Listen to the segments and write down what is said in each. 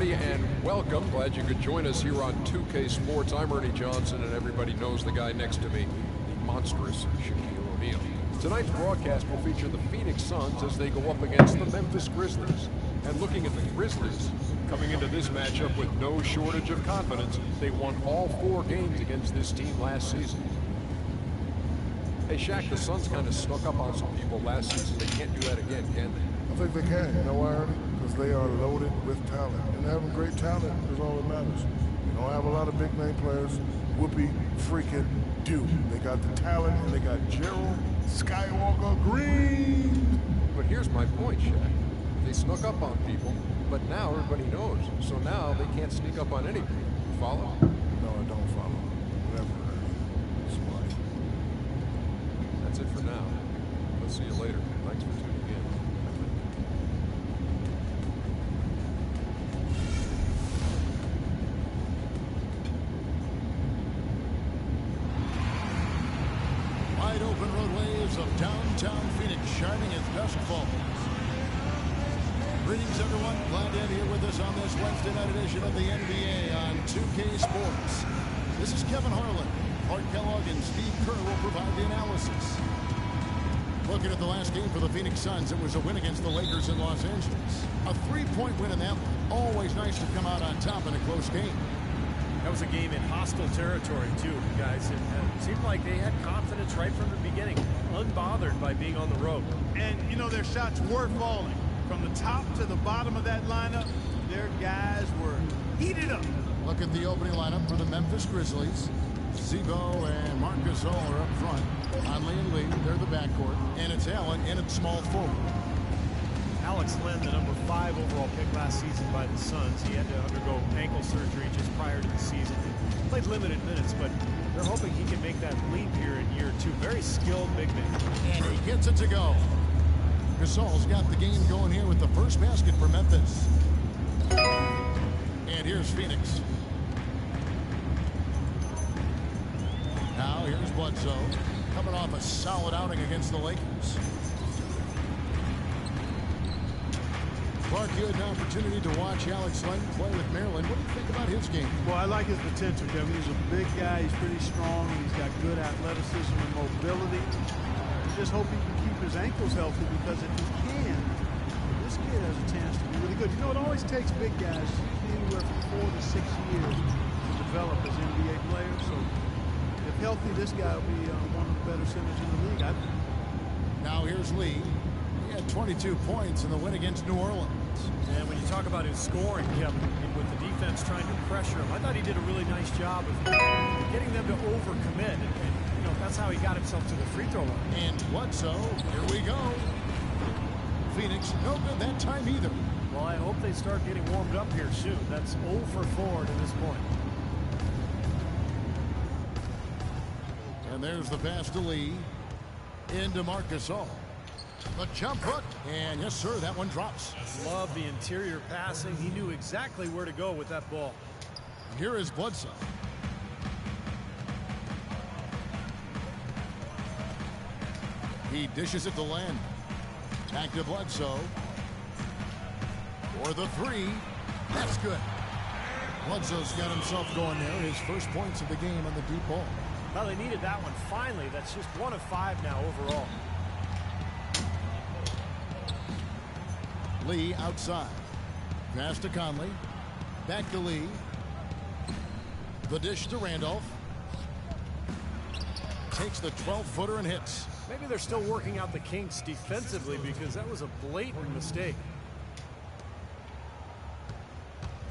everybody, and welcome. Glad you could join us here on 2K Sports. I'm Ernie Johnson, and everybody knows the guy next to me, the monstrous Shaquille O'Neal. Tonight's broadcast will feature the Phoenix Suns as they go up against the Memphis Grizzlies. And looking at the Grizzlies, coming into this matchup with no shortage of confidence, they won all 4 games against this team last season. Hey, Shaq, the Suns kind of snuck up on some people last season. They can't do that again, can they? I think they can. You know why, Ernie? Because they are loaded with talent. And having great talent is all that matters. They don't have a lot of big-name players. Whoopie freaking do. They got the talent, and they got Gerald Skywalker Green. But here's my point, Shaq. They snuck up on people, but now everybody knows. So now they can't sneak up on anybody. You follow? No, I don't follow. Whatever, Ernie. Smart. That's it for now. We'll see you later. Thanks for tuning in. Wide open roadways of downtown Phoenix shining as dusk falls. Greetings, everyone. Glad to have you here with us on this Wednesday night edition of the NBA on 2K Sports. This is Kevin Harlan. Art Kellogg and Steve Kerr will provide the analysis. Looking at the last game for the Phoenix Suns, it was a win against the Lakers in Los Angeles. A 3-point win in that one. Always nice to come out on top in a close game. That was a game in hostile territory, too, guys. It seemed like they had confidence right from the beginning, unbothered by being on the road. And, you know, their shots were falling. From the top to the bottom of that lineup, their guys were heated up. Look at the opening lineup for the Memphis Grizzlies. Zebo and Marc Gasol are up front. Conley and Lee, they're the backcourt. And it's Allen in at small forward. Alex Len, the number 5 overall pick last season by the Suns. He had to undergo ankle surgery just prior to the season. He played limited minutes, but they're hoping he can make that leap here in year 2. Very skilled big man. And he gets it to go. Gasol's got the game going here with the first basket for Memphis. And here's Phoenix. Now here's Bledsoe, coming off a solid outing against the Lakers. Clark, you had an opportunity to watch Alex Len play with Maryland. What do you think about his game? Well, I like his potential, Kevin. He's a big guy. He's pretty strong. He's got good athleticism and mobility. I just hope he can keep his ankles healthy, because if he can, this kid has a chance to be really good. You know, it always takes big guys anywhere from 4 to 6 years to develop as NBA players. So if healthy, this guy will be one of the better centers in the league, I think. Now here's Lee. He had 22 points in the win against New Orleans. And when you talk about his scoring, Kevin, with the defense trying to pressure him, I thought he did a really nice job of getting them to overcommit. And you know, that's how he got himself to the free throw line. And Bledsoe, here we go. Phoenix, no good that time either. Well, I hope they start getting warmed up here soon. That's 0 for 4 to this point. And there's the pass to Lee. Into Marc Gasol. The jump hook. And yes, sir, that one drops. Love the interior passing. He knew exactly where to go with that ball. Here is Bledsoe. He dishes it to Len. Back to Bledsoe. For the 3. That's good. Bledsoe's got himself going there. His first points of the game on the deep ball. Well, they needed that one finally. That's just 1 of 5 now overall. Lee outside. Pass to Conley. Back to Lee. The dish to Randolph. Takes the 12-footer and hits. Maybe they're still working out the kinks defensively, because that was a blatant mistake.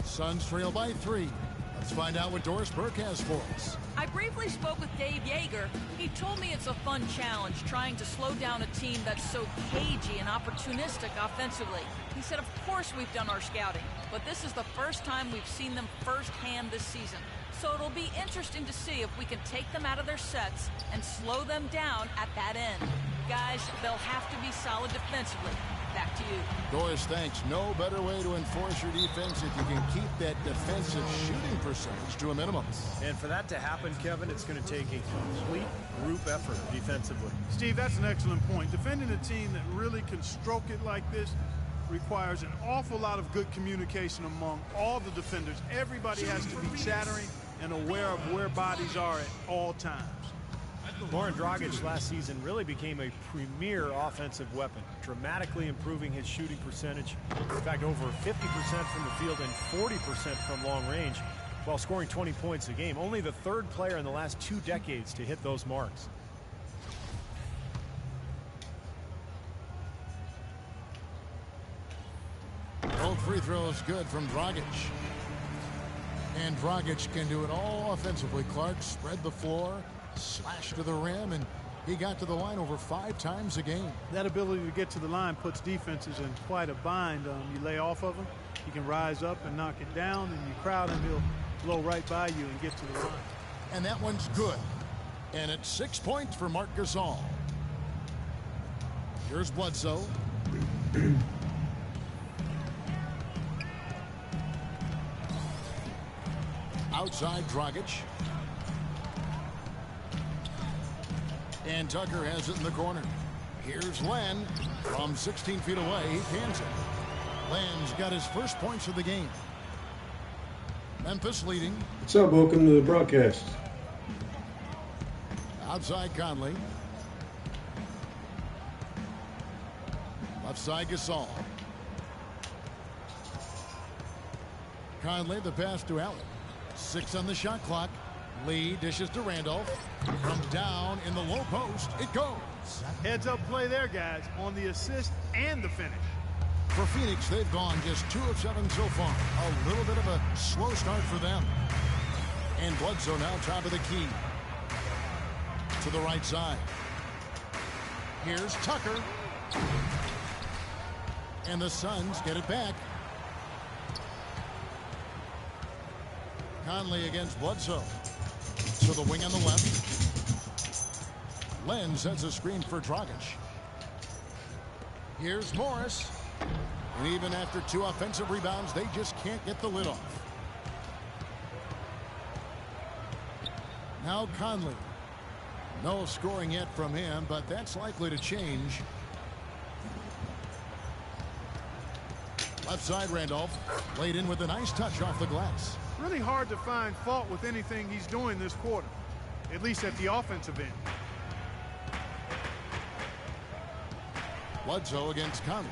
Suns trail by 3. Let's find out what Doris Burke has for us. I briefly spoke with Dave Yeager. He told me it's a fun challenge trying to slow down a team that's so cagey and opportunistic offensively. He said, of course we've done our scouting, but this is the first time we've seen them firsthand this season. So it'll be interesting to see if we can take them out of their sets and slow them down at that end. Guys, they'll have to be solid defensively. Back to you. Doris, thanks. No better way to enforce your defense if you can keep that defensive shooting percentage to a minimum. And for that to happen, Kevin, it's going to take a complete group effort defensively. Steve, that's an excellent point. Defending a team that really can stroke it like this, requires an awful lot of good communication among all the defenders. Everybody has to be chattering and aware of where bodies are at all times. Goran Dragic last season really became a premier offensive weapon, dramatically improving his shooting percentage. In fact, over 50% from the field and 40% from long range, while scoring 20 points a game. Only the third player in the last 2 decades to hit those marks. Both free throws good from Dragic. And Dragic can do it all offensively. Clark spread the floor, slash to the rim, and he got to the line over 5 times a game. That ability to get to the line puts defenses in quite a bind. You lay off of him, he can rise up and knock it down, and you crowd him, he'll blow right by you and get to the line. And that one's good. And it's 6 points for Marc Gasol. Here's Bledsoe. Outside Dragic. And Tucker has it in the corner. Here's Len from 16 feet away. He pans it. Len's got his first points of the game. Memphis leading. What's up? Welcome to the broadcast. Outside Conley. Left side Gasol. Conley, the pass to Allen. 6 on the shot clock. Lee dishes to Randolph. From down in the low post, it goes. Heads up play there, guys, on the assist and the finish. For Phoenix, they've gone just 2 of 7 so far. A little bit of a slow start for them. And Bledsoe now top of the key. To the right side. Here's Tucker. And the Suns get it back. Conley against Bledsoe. To the wing on the left. Len sets a screen for Dragic. Here's Morris. And even after 2 offensive rebounds, they just can't get the lid off. Now Conley. No scoring yet from him, but that's likely to change. Left side Randolph. Laid in with a nice touch off the glass. Really hard to find fault with anything he's doing this quarter, at least at the offensive end. Bledsoe against Conley.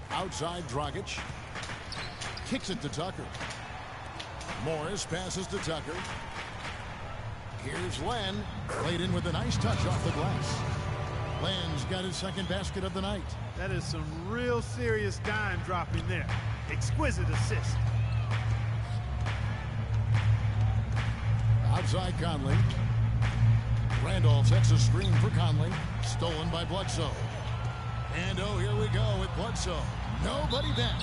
Outside Dragic. Kicks it to Tucker. Morris passes to Tucker. Here's Len. Laid in with a nice touch off the glass. Len's got his second basket of the night. That is some real serious dime dropping there. Exquisite assist. Outside Conley. Randolph sets a screen for Conley. Stolen by Bledsoe. And oh, here we go with Bledsoe. Nobody back.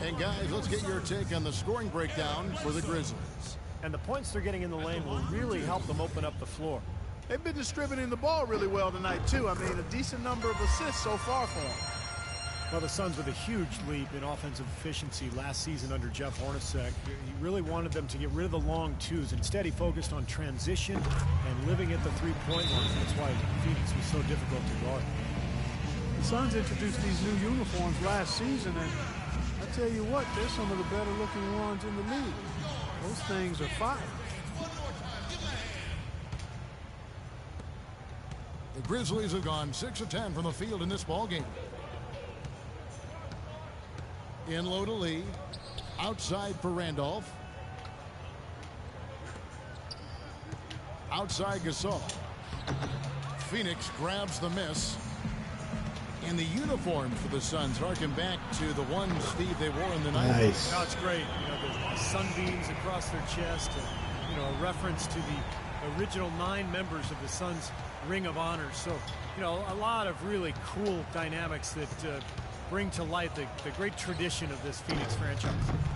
And guys, let's get your take on the scoring breakdown for the Grizzlies. And the points they're getting in the lane will really help them open up the floor. They've been distributing the ball really well tonight, too. I mean, a decent number of assists so far for them. Well, the Suns with a huge leap in offensive efficiency last season under Jeff Hornacek. He really wanted them to get rid of the long twos. Instead, he focused on transition and living at the three-point line. That's why Phoenix was so difficult to guard. The Suns introduced these new uniforms last season, and I tell you what, they're some of the better-looking ones in the league. Those things are fire. The Grizzlies have gone 6 of 10 from the field in this ballgame. In low to Lee. Outside for Randolph. Outside Gasol. Phoenix grabs the miss. And the uniforms for the Suns harken back to the ones, Steve, they wore in the 90s. Nice. Now it's great. You know, the sunbeams across their chest. And, you know, a reference to the original 9 members of the Suns Ring of Honor. So, you know, a lot of really cool dynamics that bring to light the great tradition of this Phoenix franchise.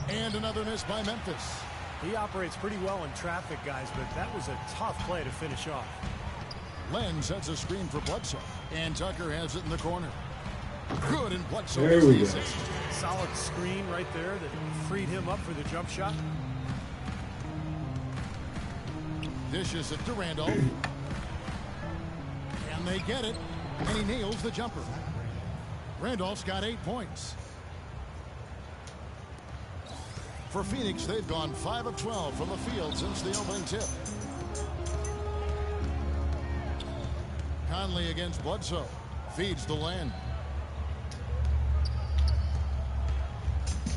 And another miss by Memphis. He operates pretty well in traffic, guys, but that was a tough play to finish off. Len sets a screen for Bledsoe. And Tucker has it in the corner. Good, and Bledsoe There gets we the go. assist. Solid screen right there that freed him up for the jump shot. Dishes it to Randolph. And they get it. And he nails the jumper. Randolph's got 8 points. For Phoenix, they've gone 5 of 12 from the field since the opening tip. Conley against Bledsoe. Feeds to Len.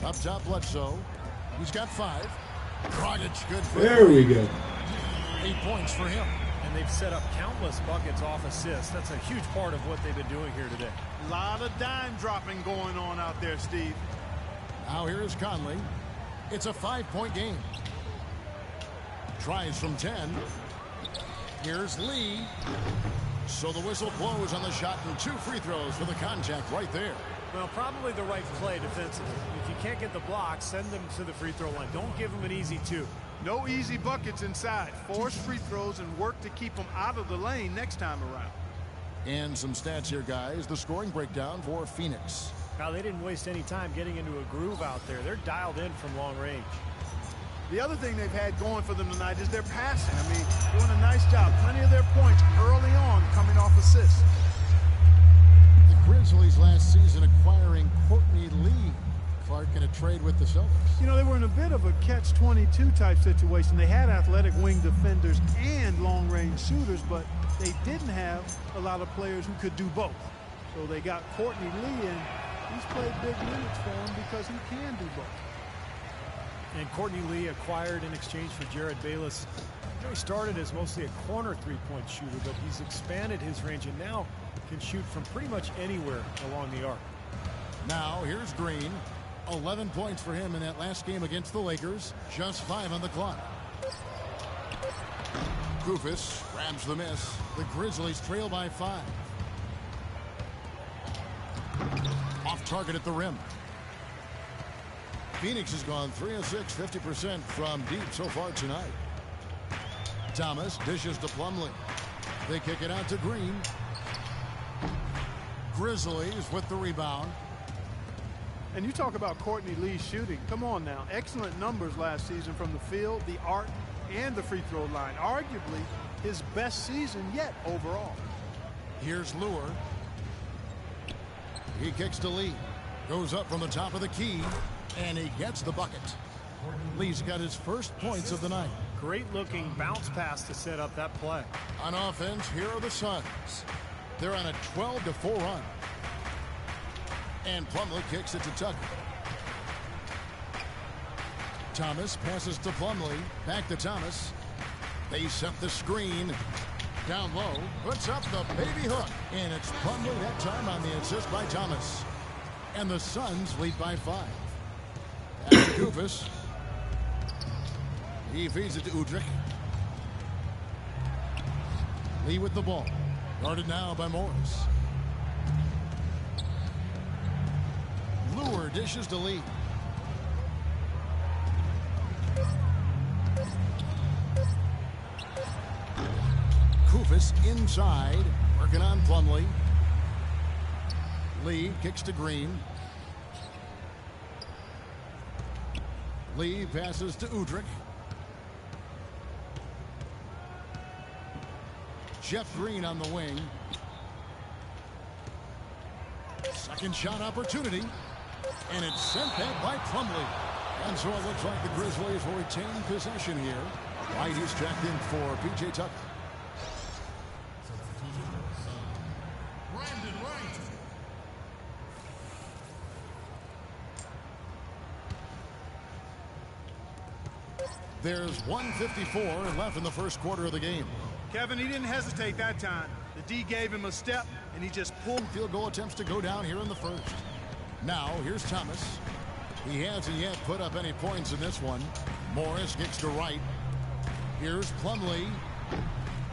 Up top, Bledsoe. He's got 5. Dragic, good for There we go. 8 points for him. And they've set up countless buckets off assists. That's a huge part of what they've been doing here today. A lot of dime dropping going on out there, Steve. Now here is Conley. It's a 5-point game. Tries from 10. Here's Lee. So the whistle blows on the shot and 2 free throws for the contact right there. Well, probably the right play defensively. If you can't get the block, send them to the free throw line. Don't give them an easy 2. No easy buckets inside. Force free throws and work to keep them out of the lane next time around. And some stats here, guys. The scoring breakdown for Phoenix. Now, they didn't waste any time getting into a groove out there. They're dialed in from long range. The other thing they've had going for them tonight is their passing. I mean, doing a nice job. Plenty of their points early on coming off assists. The Grizzlies last season acquiring Courtney Lee. Clark in a trade with the Celtics. You know, they were in a bit of a catch-22 type situation. They had athletic wing defenders and long-range shooters, but they didn't have a lot of players who could do both. So they got Courtney Lee, and he's played big minutes for them because he can do both. And Courtney Lee acquired in exchange for Jared Bayless. He started as mostly a corner three-point shooter, but he's expanded his range and now can shoot from pretty much anywhere along the arc. Now here's Green. 11 points for him in that last game against the Lakers. Just 5 on the clock. Kufis grabs the miss. The Grizzlies trail by 5. Off target at the rim. Phoenix has gone 3 of 6, 50% from deep so far tonight. Thomas dishes to Plumlee. They kick it out to Green. Grizzlies with the rebound. And you talk about Courtney Lee shooting. Come on now. Excellent numbers last season from the field, the arc, and the free throw line. Arguably his best season yet overall. Here's Lure. He kicks to Lee. Goes up from the top of the key, and he gets the bucket. Lee's got his first points of the night. Great looking bounce pass to set up that play. On offense, here are the Suns. They're on a 12-4 run. And Plumlee kicks it to Tucker. Thomas passes to Plumlee. Back to Thomas. They set the screen. Down low. Puts up the baby hook. And it's Plumlee that time on the assist by Thomas. And the Suns lead by 5. Back to Kufis. He feeds it to Udrich. Lee with the ball. Guarded now by Morris. Lure dishes to Lee. Kufis inside. Working on Plumlee. Lee kicks to Green. Lee passes to Udrich. Jeff Green on the wing. Second shot opportunity. And it's sent back by Plumlee. And so it looks like the Grizzlies will retain possession here. White is checked in for P.J. Tucker. There's 1:54 left in the first quarter of the game. Kevin, he didn't hesitate that time. The D gave him a step, and he just pulled. Field goal attempts to go down here in the first. Now, here's Thomas. He hasn't yet put up any points in this one. Morris kicks to right. Here's Plumlee.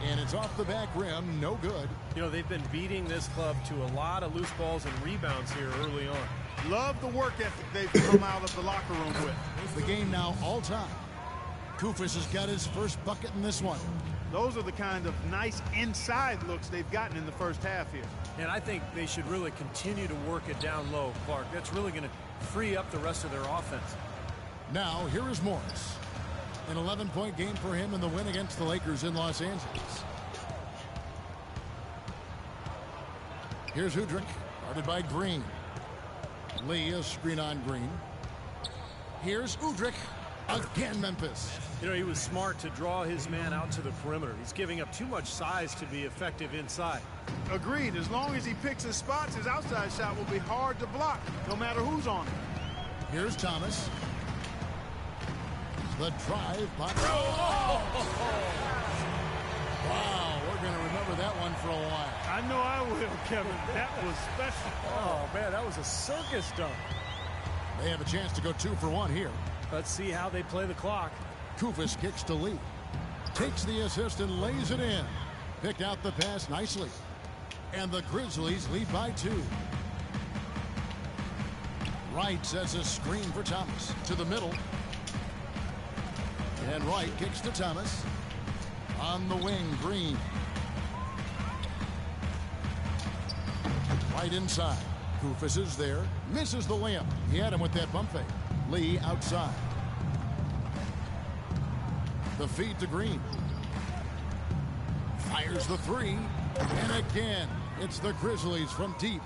And it's off the back rim. No good. You know, they've been beating this club to a lot of loose balls and rebounds here early on. Love the work ethic they've come out of the locker room with. The game now all time. Kufis has got his first bucket in this one. Those are the kind of nice inside looks they've gotten in the first half here. And I think they should really continue to work it down low, Clark. That's really going to free up the rest of their offense. Now, here is Morris. An 11-point game for him in the win against the Lakers in Los Angeles. Here's Udrich, guarded by Green. Lee, a screen on Green. Here's Udrich. Again, Memphis. You know, he was smart to draw his man out to the perimeter. He's giving up too much size to be effective inside. Agreed. As long as he picks his spots, his outside shot will be hard to block, no matter who's on it. Here's Thomas. The drive. Oh! Wow, we're going to remember that one for a while. I know I will, Kevin. That was special. Oh, man, that was a circus dunk. They have a chance to go 2 for 1 here. Let's see how they play the clock. Kufis kicks to Lee. Takes the assist and lays it in. Picked out the pass nicely. And the Grizzlies lead by 2. Wright sets a screen for Thomas. To the middle. And Wright kicks to Thomas. On the wing, Green. Right inside. Kufis is there. Misses the layup. He had him with that bump fake. Lee outside. The feed to Green. Fires the 3. And again, it's the Grizzlies from deep.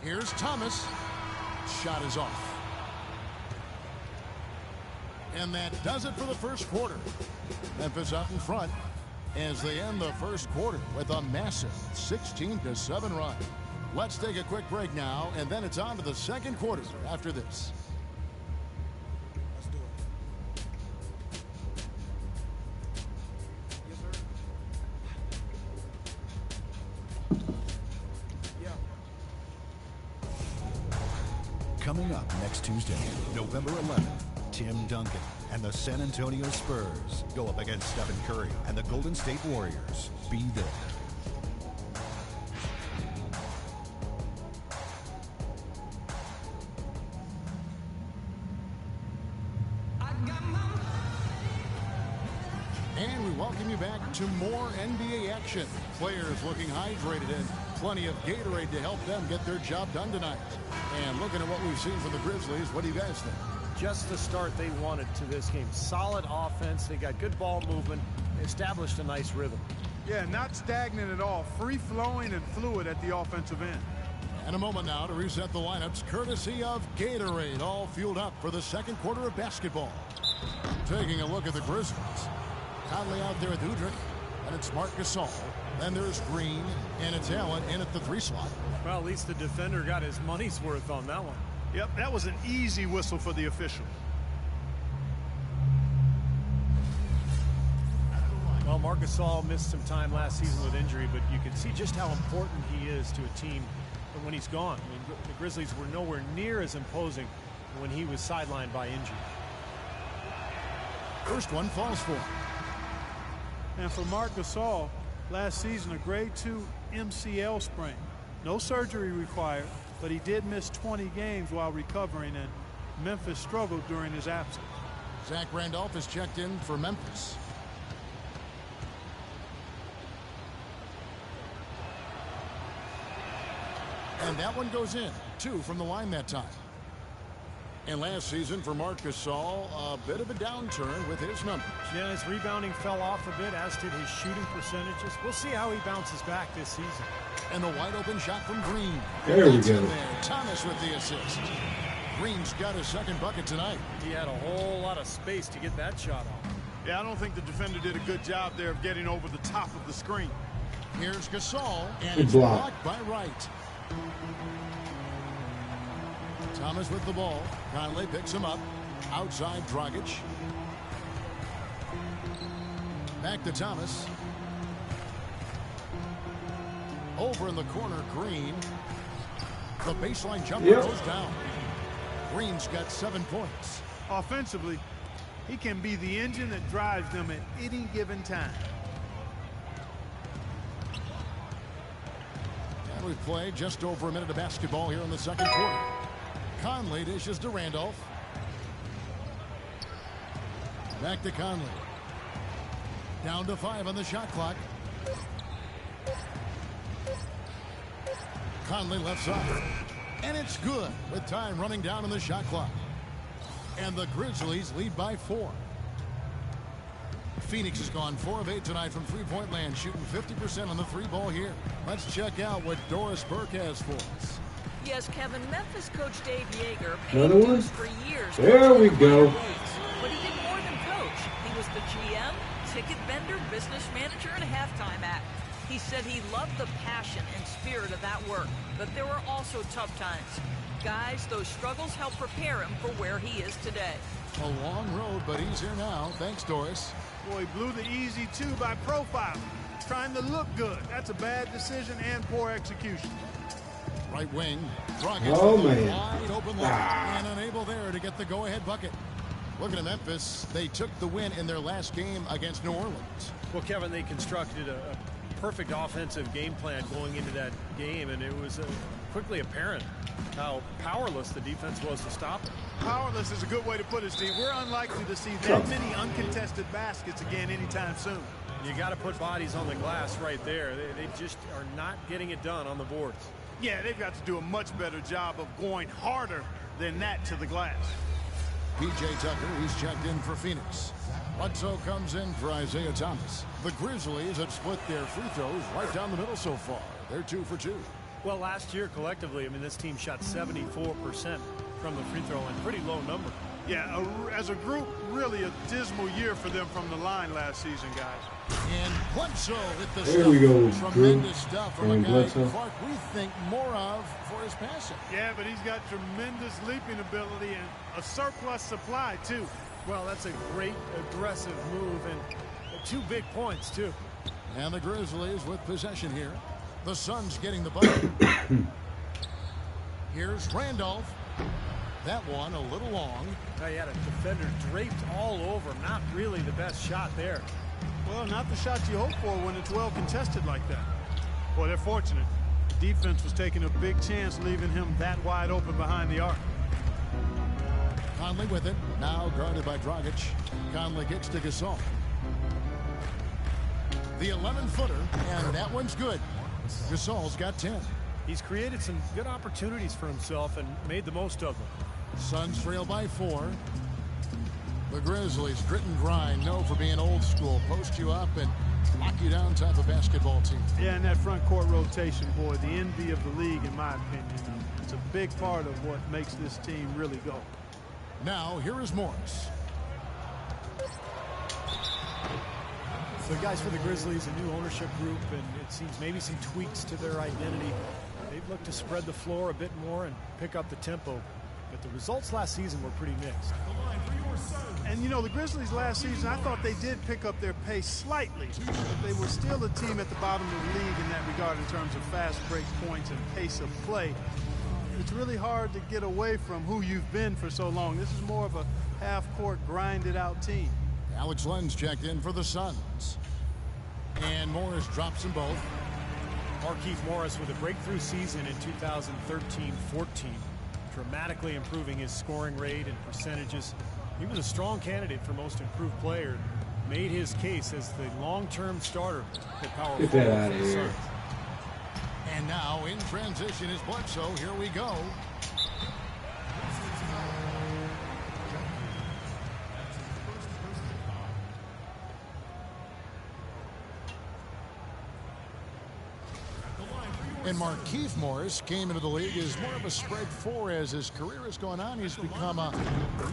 Here's Thomas. Shot is off. And that does it for the first quarter. Memphis out in front as they end the first quarter with a massive 16-7 run. Let's take a quick break now, and then it's on to the second quarter after this. Let's do it. Yes, sir. Coming up next Tuesday, November 11th, Tim Duncan and the San Antonio Spurs go up against Stephen Curry and the Golden State Warriors. Be there. And we welcome you back to more NBA action. Players looking hydrated and plenty of Gatorade to help them get their job done tonight. And looking at what we've seen from the Grizzlies, what do you guys think? Just the start they wanted to this game. Solid offense. They got good ball movement. They established a nice rhythm. Yeah, not stagnant at all. Free-flowing and fluid at the offensive end. And a moment now to reset the lineups, courtesy of Gatorade, all fueled up for the second quarter of basketball. Taking a look at the Grizzlies. Conley out there with Udrich, and it's Marc Gasol. Then there's Green, and it's Allen in at the 3 slot. Well, at least the defender got his money's worth on that one. Yep, that was an easy whistle for the official. Well, Marc Gasol missed some time last season with injury, but you can see just how important he is to a team when he's gone. I mean, the Grizzlies were nowhere near as imposing when he was sidelined by injury. First one falls for him. And for Marc Gasol, last season a grade 2 MCL sprain. No surgery required, but he did miss 20 games while recovering, and Memphis struggled during his absence. Zach Randolph is checked in for Memphis. And that one goes in. 2 from the line that time. And last season for Marc Gasol, a bit of a downturn with his numbers. Yeah, his rebounding fell off a bit, as did his shooting percentages. We'll see how he bounces back this season. And the wide open shot from Green. There we That's go. in there. Thomas with the assist. Green's got his second bucket tonight. He had a whole lot of space to get that shot off. Yeah, I don't think the defender did a good job there of getting over the top of the screen. Here's Gasol, and Good it's block. blocked by Wright. Thomas with the ball. Conley picks him up. Outside Dragic. Back to Thomas. Over in the corner, Green. The baseline jumper goes down. Green's got 7 points. Offensively, he can be the engine that drives them at any given time. And we've played just over a minute of basketball here in the second quarter. Conley dishes to Randolph. Back to Conley. Down to 5 on the shot clock. Conley left side. And it's good with time running down on the shot clock. And the Grizzlies lead by 4. Phoenix has gone 4 of 8 tonight from three-point land, shooting 50% on the 3-ball here. Let's check out what Doris Burke has for us. Yes, Kevin, Memphis coach Dave Yeager Another paid one? dues for years. There we go. But he did more than coach. He was the GM, ticket vendor, business manager, and halftime act. He said he loved the passion and spirit of that work, but there were also tough times. Guys, those struggles helped prepare him for where he is today. A long road, but he's here now. Thanks, Doris. Boy, he blew the easy 2 by profiling. Trying to look good. That's a bad decision and poor execution. Right wing. Dragic Oh, man. wide open look and unable there to get the go-ahead bucket. Looking at Memphis, they took the win in their last game against New Orleans. Well, Kevin, they constructed a perfect offensive game plan going into that game, and it was quickly apparent how powerless the defense was to stop it. Powerless is a good way to put it, Steve. We're unlikely to see that many uncontested baskets again anytime soon. You got to put bodies on the glass right there. They just are not getting it done on the boards. Yeah, they've got to do a much better job of going harder than that to the glass. P.J. Tucker, he's checked in for Phoenix. Bledsoe comes in for Isaiah Thomas. The Grizzlies have split their free throws right down the middle so far. They're 2 for 2. Well, last year collectively, I mean, this team shot 74% from the free throw line. Pretty low number. Yeah, as a group, really a dismal year for them from the line last season, guys. And Bledsoe with the There we go, tremendous stuff from a and guy Bledsoe. Clark we think more of for his passing. Yeah, but he's got tremendous leaping ability and a surplus supply, too. Well, that's a great aggressive move and 2 big points, too. And the Grizzlies with possession here. The Suns getting the ball. Here's Randolph. That one a little long. Now you had a defender draped all over him. Not really the best shot there. Well, not the shot you hope for when it's well contested like that. Boy, they're fortunate. The defense was taking a big chance leaving him that wide open behind the arc. Conley with it. Now guarded by Dragic. Conley gets to Gasol. The 11-footer, and that one's good. Gasol's got 10. He's created some good opportunities for himself and made the most of them. Suns trail by 4. The Grizzlies, grit and grind, known for being old school. Post you up and lock you down type of basketball team. Yeah, and that front court rotation, boy, the envy of the league, in my opinion. It's a big part of what makes this team really go. Now, here is Morris. So guys, for the Grizzlies, a new ownership group, and it seems maybe some tweaks to their identity. They've looked to spread the floor a bit more and pick up the tempo. But the results last season were pretty mixed. And, you know, the Grizzlies last season, I thought they did pick up their pace slightly. But they were still a team at the bottom of the league in that regard in terms of fast break points and pace of play. It's really hard to get away from who you've been for so long. This is more of a half-court, grinded-out team. Alex Len's checked in for the Suns. And Morris drops them both. Markieff Morris with a breakthrough season in 2013-14, dramatically improving his scoring rate and percentages. He was a strong candidate for most improved player. Made his case as the long-term starter for power Get that forward out for of the here. Suns. And now in transition is Bledsoe. Here we go. And Markieff Morris came into the league as more of a spread 4. As his career has gone on, he's become a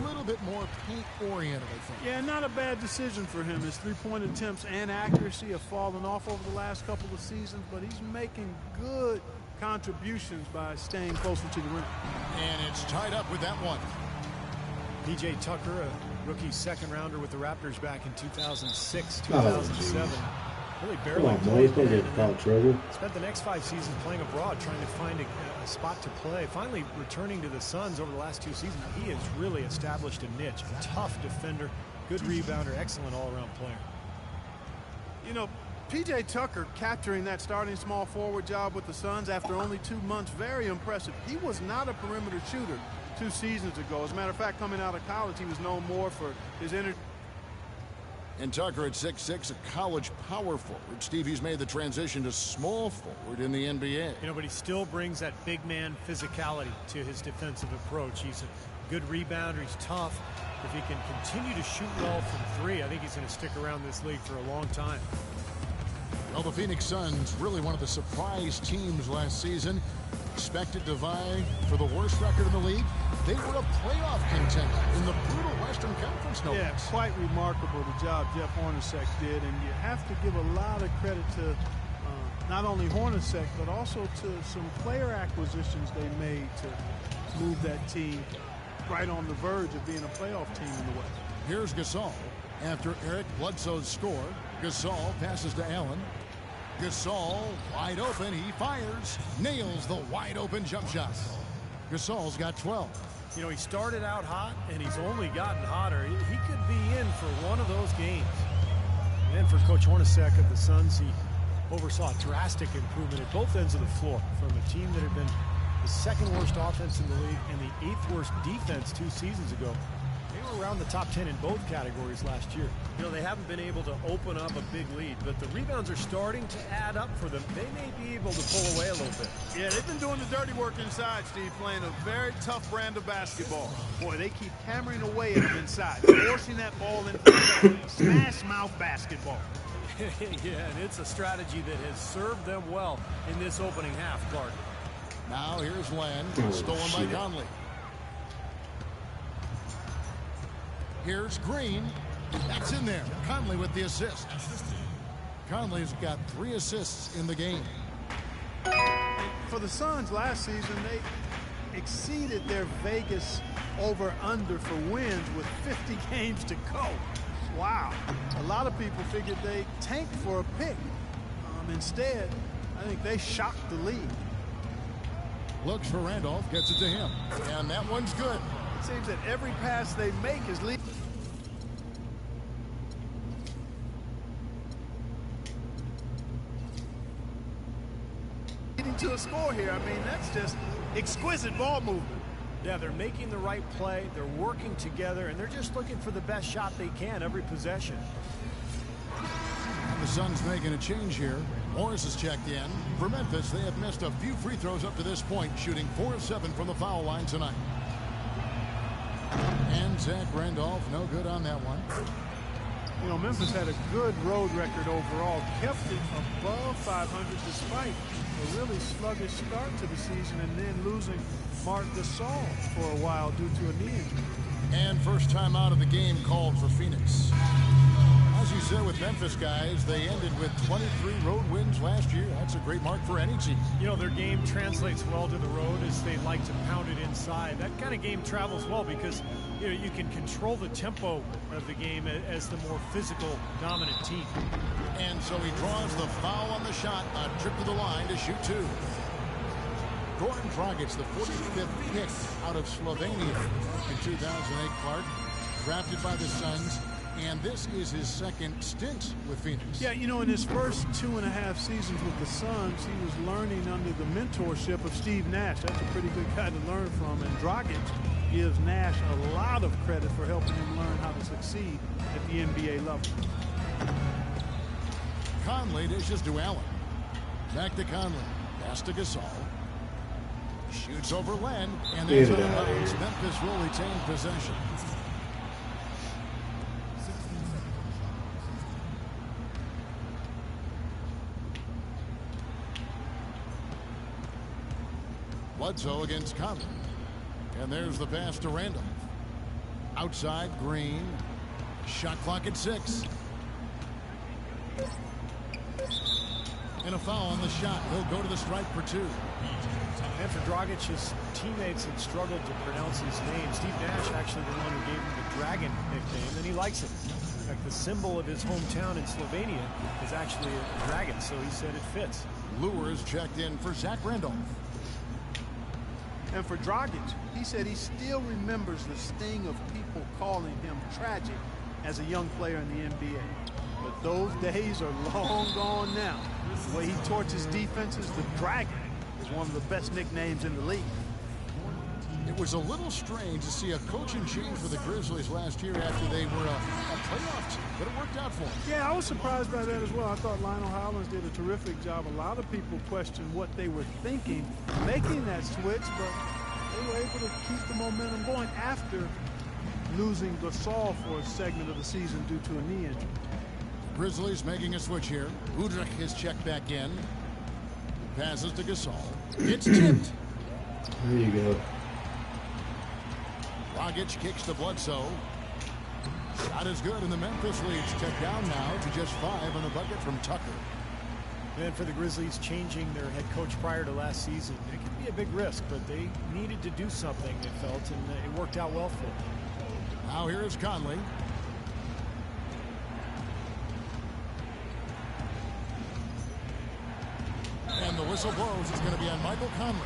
little bit more paint-oriented, I think. Yeah, not a bad decision for him. His three-point attempts and accuracy have fallen off over the last couple of seasons, but he's making good contributions by staying closer to the rim. And it's tied up with that one. P.J. Tucker, a rookie second-rounder with the Raptors back in 2006, Oh, 2007. Really Come barely on, boys. Don't get caught trouble. spent the next 5 seasons playing abroad, trying to find a spot to play. Finally returning to the Suns over the last 2 seasons. He has really established a niche. A tough defender, good rebounder, excellent all-around player. You know, P.J. Tucker capturing that starting small forward job with the Suns after only 2 months, very impressive. He was not a perimeter shooter 2 seasons ago. As a matter of fact, coming out of college, he was known more for his And Tucker at 6'6", a college power forward. Steve, he's made the transition to small forward in the NBA. You know, but he still brings that big man physicality to his defensive approach. He's a good rebounder. He's tough. If he can continue to shoot well from three, I think he's going to stick around this league for a long time. Well, the Phoenix Suns, really one of the surprise teams last season. Expected to vie for the worst record in the league. They were a playoff contender in the brutal Western Conference. No yeah, less. Quite remarkable the job Jeff Hornacek did, and you have to give a lot of credit to not only Hornacek but also to some player acquisitions they made to move that team right on the verge of being a playoff team in the West. Here's Gasol after Eric Bledsoe's score. Gasol passes to Allen. Gasol wide open. He fires, nails the wide open jump shot. Gasol's got 12. You know, he started out hot, and he's only gotten hotter. He could be in for one of those games. And for Coach Hornacek of the Suns, he oversaw a drastic improvement at both ends of the floor from a team that had been the second worst offense in the league and the 8th worst defense 2 seasons ago. They were around the top 10 in both categories last year. You know, they haven't been able to open up a big lead, but the rebounds are starting to add up for them. They may be able to pull away a little bit. Yeah, they've been doing the dirty work inside, Steve, playing a very tough brand of basketball. Boy, they keep hammering away at them inside, forcing that ball into smash mouth basketball. Yeah, and it's a strategy that has served them well in this opening half, Clark. Now here's Len, stolen by Conley. Here's Green. That's in there. Conley with the assist. Conley's got 3 assists in the game. For the Suns last season, they exceeded their Vegas over-under for wins with 50 games to go. Wow. A lot of people figured they tanked for a pick. Instead, I think they shocked the league. Looks for Randolph, gets it to him. And that one's good. It seems that every pass they make is leading to a score here. I mean, that's just exquisite ball movement. Yeah, they're making the right play, they're working together, and they're just looking for the best shot they can every possession. The Suns making a change here. Morris is checked in. For Memphis, they have missed a few free throws up to this point, shooting 4 of 7 from the foul line tonight. And Zach Randolph, no good on that one. You know, Memphis had a good road record overall, kept it above 500 despite a really sluggish start to the season and then losing Marc Gasol for a while due to a knee injury. And first time out of the game called for Phoenix. As you said with Memphis, guys, they ended with 23 road wins last year. That's a great mark for any team. You know, their game translates well to the road as they like to pound it inside. That kind of game travels well because, you know, you can control the tempo of the game as the more physical, dominant team. And so he draws the foul on the shot, a trip to the line to shoot 2. Goran Dragic, the 45th pick out of Slovenia in 2008, Clark, drafted by the Suns. And this is his second stint with Phoenix. Yeah, you know, in his first 2.5 seasons with the Suns, he was learning under the mentorship of Steve Nash. That's a pretty good guy to learn from. And Dragic gives Nash a lot of credit for helping him learn how to succeed at the NBA level. Conley dishes to Allen. Back to Conley. Pass to Gasol. Shoots over Len. And there's out of bounds. Memphis will retain possession. Bledsoe against Conley. And there's the pass to Randolph. Outside, Green. Shot clock at 6. And a foul on the shot. He'll go to the stripe for 2. And for Dragic, his teammates had struggled to pronounce his name. Steve Nash, actually the one who gave him the Dragon nickname, and he likes it. In fact, the symbol of his hometown in Slovenia is actually a dragon, so he said it fits. Lures checked in for Zach Randolph. And for Dragic, he said he still remembers the sting of people calling him tragic as a young player in the NBA. But those days are long gone now. The way he torches defenses, the Dragon is one of the best nicknames in the league. It was a little strange to see a coaching change for the Grizzlies last year after they were a playoff team, but it worked out for them. Yeah, I was surprised by that as well. I thought Lionel Hollins did a terrific job. A lot of people questioned what they were thinking, making that switch, but they were able to keep the momentum going after losing Gasol for a segment of the season due to a knee injury. Grizzlies making a switch here. Udrich is checked back in. Passes to Gasol. It's tipped. There you go. Dragic kicks to Bledsoe. Shot is good, and the Memphis lead's tipped down now to just 5 on the bucket from Tucker. And for the Grizzlies, changing their head coach prior to last season, it can be a big risk, but they needed to do something, they felt, and it worked out well for them. Now here is Conley. And the whistle blows. It's going to be on Michael Conley.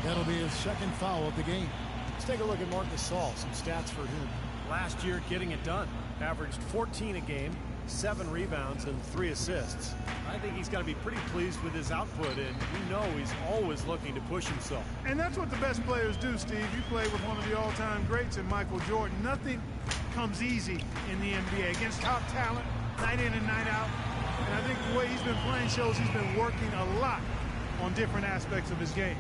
That'll be his second foul of the game. Let's take a look at Marc Gasol. Some stats for him. Last year, getting it done. Averaged 14 a game, 7 rebounds, and 3 assists. I think he's got to be pretty pleased with his output, and we know he's always looking to push himself. And that's what the best players do, Steve. You play with one of the all-time greats in Michael Jordan. Nothing comes easy in the NBA against top talent, night in and night out. And I think the way he's been playing shows he's been working a lot on different aspects of his game.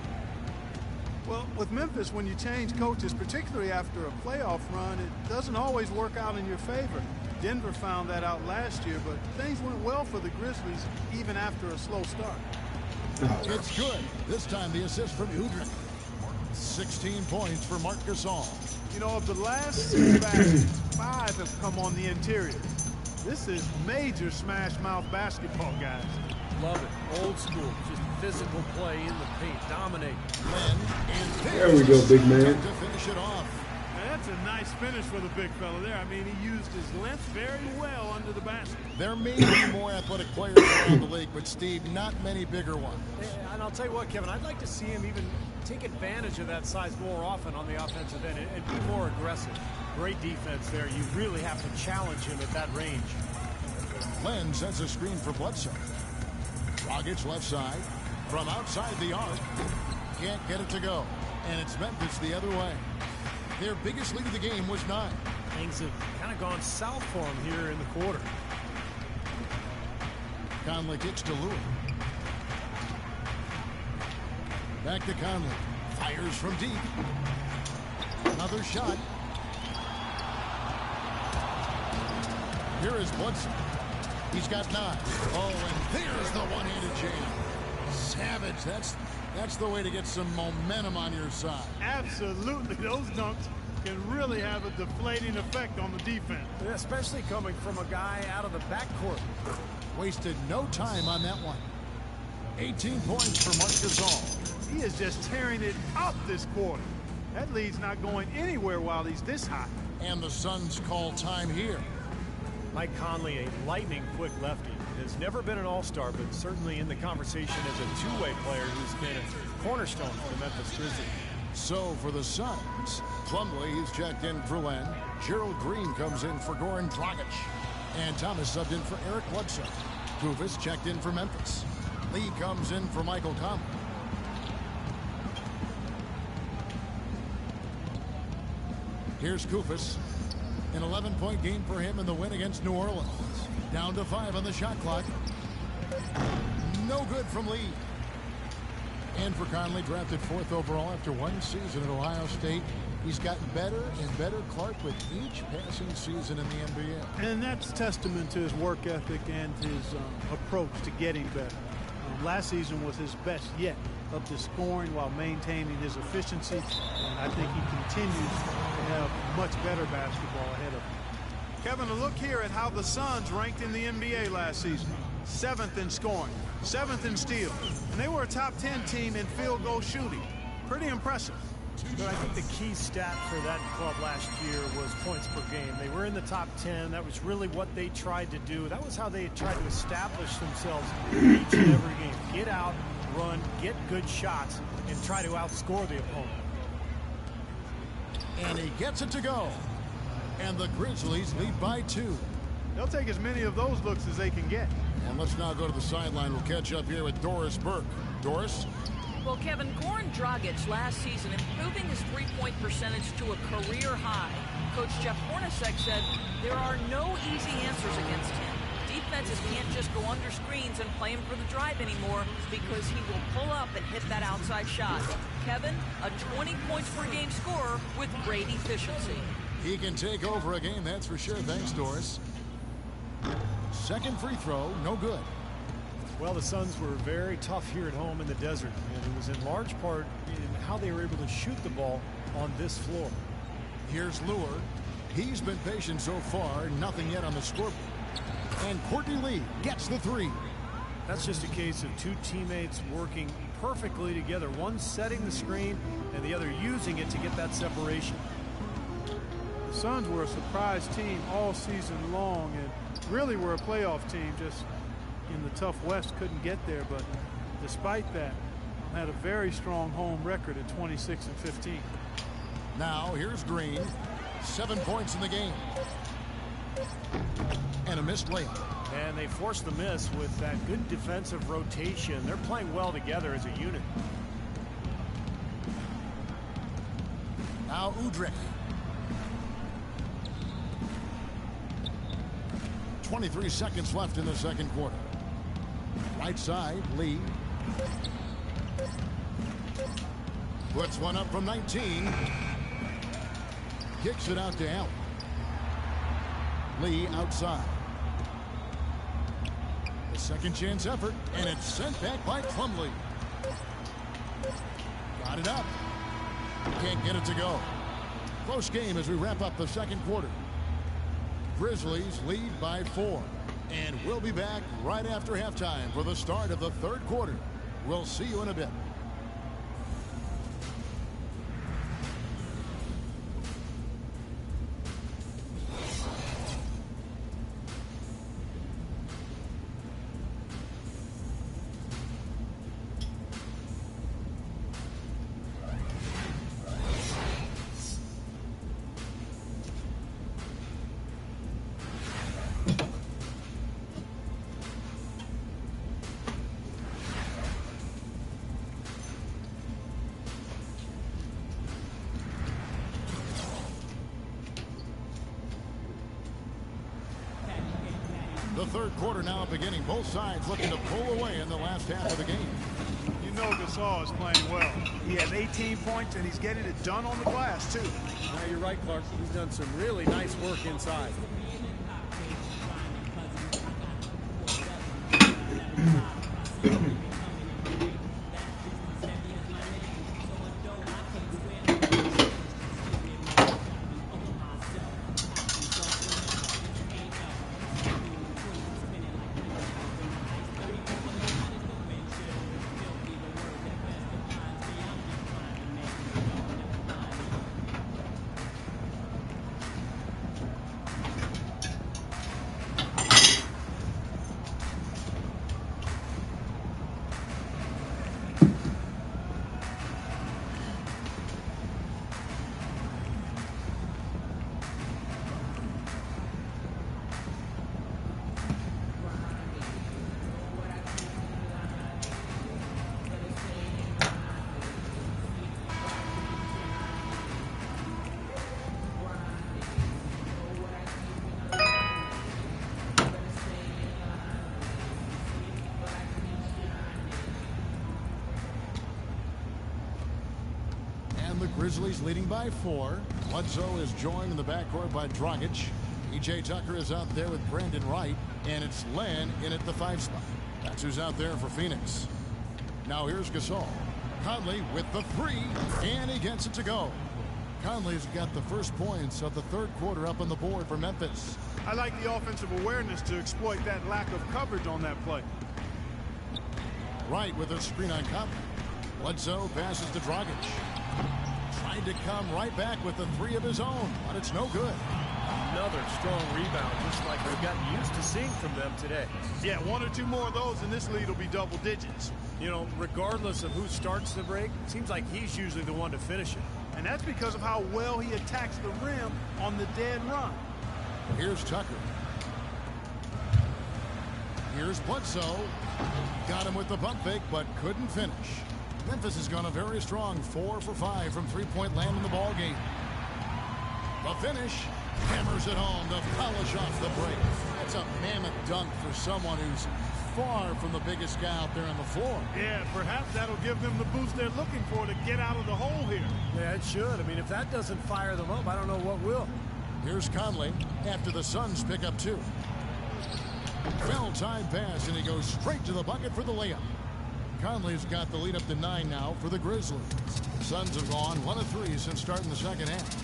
Well, with Memphis, when you change coaches, particularly after a playoff run, it doesn't always work out in your favor. Denver found that out last year, but things went well for the Grizzlies even after a slow start. It's good. This time the assist from Udrich. 16 points for Marc Gasol. You know, of the last 6 baskets, 5 have come on the interior. This is major smash mouth basketball, guys. Love it. Old school. Just physical play in the paint. Dominate. There we go, big man. To finish it off. Now, that's a nice finish for the big fella there. I mean, he used his length very well under the basket. There may be more athletic players around the league, but Steve, not many bigger ones. And I'll tell you what, Kevin, I'd like to see him even take advantage of that size more often on the offensive end and be more aggressive. Great defense there. You really have to challenge him at that range. Len sets a screen for Bledsoe. Dragic left side. From outside the arc. Can't get it to go. And it's Memphis the other way. Their biggest lead of the game was 9. Things have kind of gone south for him here in the quarter. Conley kicks to Lewis. Back to Conley. Fires from deep. Another shot. Here is Bledsoe. He's got 9. Oh, and there's the one-handed jam. Savage. That's the way to get some momentum on your side. Absolutely. Those dunks can really have a deflating effect on the defense. Especially coming from a guy out of the backcourt. Wasted no time on that one. 18 points for Marc Gasol. He is just tearing it up this quarter. That lead's not going anywhere while he's this hot. And the Suns call time here. Mike Conley, a lightning-quick lefty, has never been an all-star, but certainly in the conversation as a two-way player who's been a cornerstone for the Memphis Grizzlies. So for the Suns, Plumlee is checked in for Len. Gerald Green comes in for Goran Dragic. And Thomas subbed in for Eric Bledsoe. Kufis checked in for Memphis. Lee comes in for Michael Conley. Here's Kufis. An 11-point game for him in the win against New Orleans. Down to 5 on the shot clock. No good from Lee. And for Conley, drafted 4th overall after 1 season at Ohio State. He's gotten better and better, Clark, with each passing season in the NBA. And that's testament to his work ethic and his approach to getting better. Last season was his best yet up to scoring while maintaining his efficiency. And I think he continues to have much better basketball ahead of him. Kevin, a look here at how the Suns ranked in the NBA last season. 7th in scoring, 7th in steals, and they were a top 10 team in field goal shooting. Pretty impressive. But I think the key stat for that club last year was points per game. They were in the top 10. That was really what they tried to do. That was how they tried to establish themselves each and every game. Get out, run, get good shots, and try to outscore the opponent. And he gets it to go. And the Grizzlies lead by 2. They'll take as many of those looks as they can get. And let's now go to the sideline. We'll catch up here with Doris Burke. Doris? Well, Kevin, Goran Dragic last season improving his three-point percentage to a career high. Coach Jeff Hornacek said there are no easy answers against him. Defenses can't just go under screens and play him for the drive anymore because he will pull up and hit that outside shot. Kevin, a 20 points per game scorer with great efficiency. He can take over a game, that's for sure. Thanks, Doris. Second free throw, no good. Well, the Suns were very tough here at home in the desert, and it was in large part in how they were able to shoot the ball on this floor. Here's Lure. He's been patient so far, nothing yet on the scoreboard. And Courtney Lee gets the three. That's just a case of two teammates working perfectly together, one setting the screen and the other using it to get that separation. The Suns were a surprise team all season long and really were a playoff team, just in the tough West couldn't get there, but despite that had a very strong home record at 26-15. Now here's Green. 7 points in the game. And a missed layup. And they forced the miss with that good defensive rotation. They're playing well together as a unit. Now Udrih. 23 seconds left in the second quarter. Right side, Lee. Puts one up from 19. Kicks it out to Allen. Lee outside. The second chance effort, and it's sent back by Plumlee. Got it up. Can't get it to go. Close game as we wrap up the second quarter. Grizzlies lead by 4. And we'll be back right after halftime for the start of the third quarter. We'll see you in a bit. The third quarter now beginning. Both sides looking to pull away in the last half of the game. You know Gasol is playing well. He has 18 points, and he's getting it done on the glass, too. Now, you're right, Clark. He's done some really nice work inside. The Grizzlies leading by 4. Bledsoe is joined in the backcourt by Dragic. E.J. Tucker is out there with Brandon Wright, and it's Len in at the 5 spot. That's who's out there for Phoenix. Now here's Gasol. Conley with the 3, and he gets it to go. Conley's got the first points of the third quarter up on the board for Memphis. I like the offensive awareness to exploit that lack of coverage on that play. Wright with a screen on Conley. Bledsoe passes to Dragic. Tried to come right back with the 3 of his own, but it's no good. Another strong rebound, just like we've gotten used to seeing from them today. Yeah, 1 or 2 more of those, and this lead will be double digits. You know, regardless of who starts the break, it seems like he's usually the one to finish it. And that's because of how well he attacks the rim on the dead run. Here's Tucker. Here's Bledsoe. Got him with the pump fake, but couldn't finish. Memphis has gone a very strong 4 for 5 from three-point land in the ball game. The finish, hammers it home to polish off the break. That's a mammoth dunk for someone who's far from the biggest guy out there on the floor. Yeah, perhaps that'll give them the boost they're looking for to get out of the hole here. Yeah, it should. I mean, if that doesn't fire them up, I don't know what will. Here's Conley after the Suns pick up 2. Well-timed pass, and he goes straight to the bucket for the layup. Conley's got the lead up to 9 now for the Grizzlies. Suns have gone 1 of 3 since starting the second half.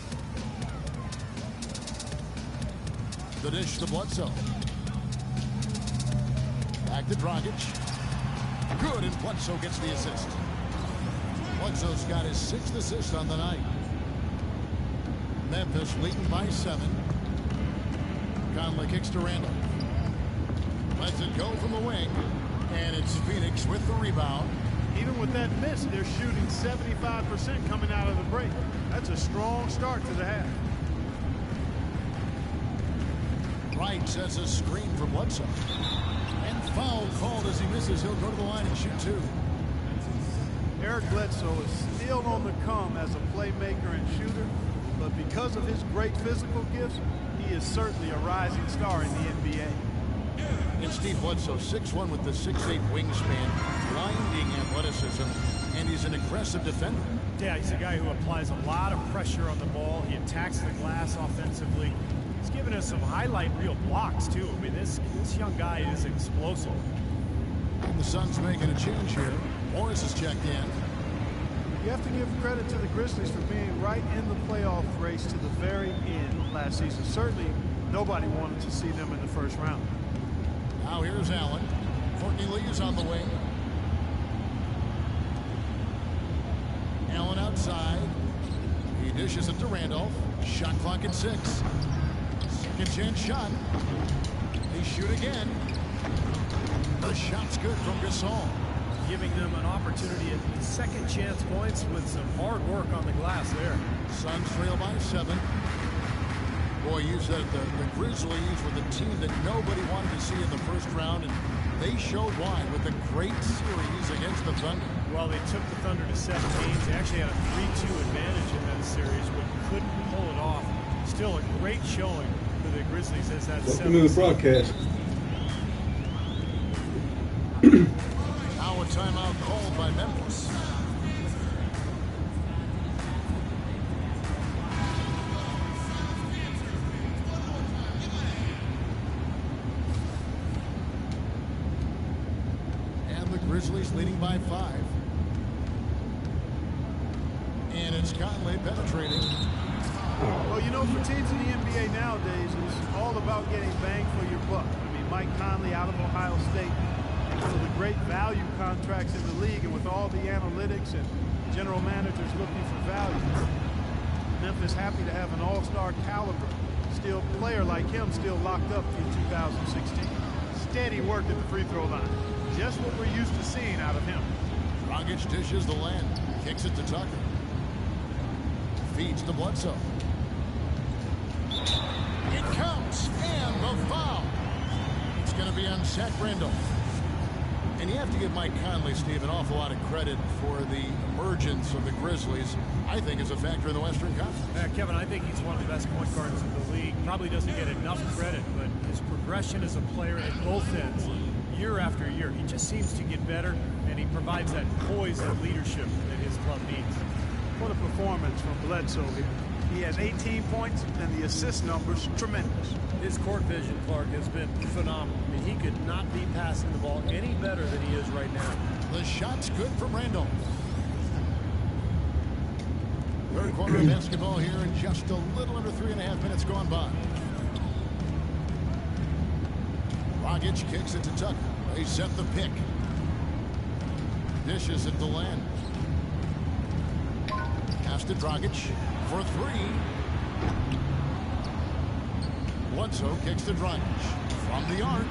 The dish to Bledsoe. Back to Dragic. Good, and Bledsoe gets the assist. Bledsoe's got his 6th assist on the night. Memphis leading by 7. Conley kicks to Randall. Lets it go from the wing. And it's Phoenix with the rebound. Even with that miss, they're shooting 75% coming out of the break. That's a strong start to the half. Wright sets a screen for Bledsoe. And foul called as he misses. He'll go to the line and shoot 2. Eric Bledsoe is still on the come as a playmaker and shooter, but because of his great physical gifts, he is certainly a rising star in the NBA. And Steve Bledsoe, 6'1" with the 6'8" wingspan, blinding athleticism, and he's an aggressive defender. Yeah, he's a guy who applies a lot of pressure on the ball. He attacks the glass offensively. He's given us some highlight reel blocks, too. I mean, this young guy is explosive. And the Suns making a change here. Morris has checked in. You have to give credit to the Grizzlies for being right in the playoff race to the very end last season. Certainly, nobody wanted to see them in the first round. Now here's Allen. Courtney Lee is on the wing. Allen outside. He dishes it to Randolph. Shot clock at 6. Second chance shot. They shoot again. The shot's good from Gasol. Giving them an opportunity at second chance points with some hard work on the glass there. Suns trail by 7. Boy, you said the Grizzlies were the team that nobody wanted to see in the first round, and they showed why with a great series against the Thunder. Well, they took the Thunder to 7 games. They actually had a 3-2 advantage in that series, but couldn't pull it off. Still a great showing for the Grizzlies as that Welcome to the broadcast. Now a timeout called by Memphis. Grizzlies leading by 5. And it's Conley penetrating. Well, you know, for teams in the NBA nowadays, it's all about getting bang for your buck. I mean, Mike Conley out of Ohio State, one of the great value contracts in the league, and with all the analytics and general managers looking for value, Memphis happy to have an all-star caliber still player like him still locked up in 2016. Steady work at the free throw line. Just what we're used to seeing out of him. Dragic dishes the land. Kicks it to Tucker. Feeds to Bledsoe. It counts. And the foul. It's going to be on Zach Randolph. And you have to give Mike Conley, Steve, an awful lot of credit for the emergence of the Grizzlies, I think, as a factor in the Western Conference. Kevin, I think he's one of the best point guards in the league. Probably doesn't get enough credit, but his progression as a player at both ends, year after year, he just seems to get better, and he provides that poise and leadership that his club needs. What a performance from Bledsoe here. He has 18 points, and the assist numbers tremendous. His court vision, Clark, has been phenomenal. I mean, he could not be passing the ball any better than he is right now. The shot's good from Randolph. Third quarter of basketball here, and just a little under 3.5 minutes gone by. Dragic kicks it to Tucker. They set the pick. Dishes at the land. Pass to Dragic for 3. Bledsoe kicks to Dragic from the arc.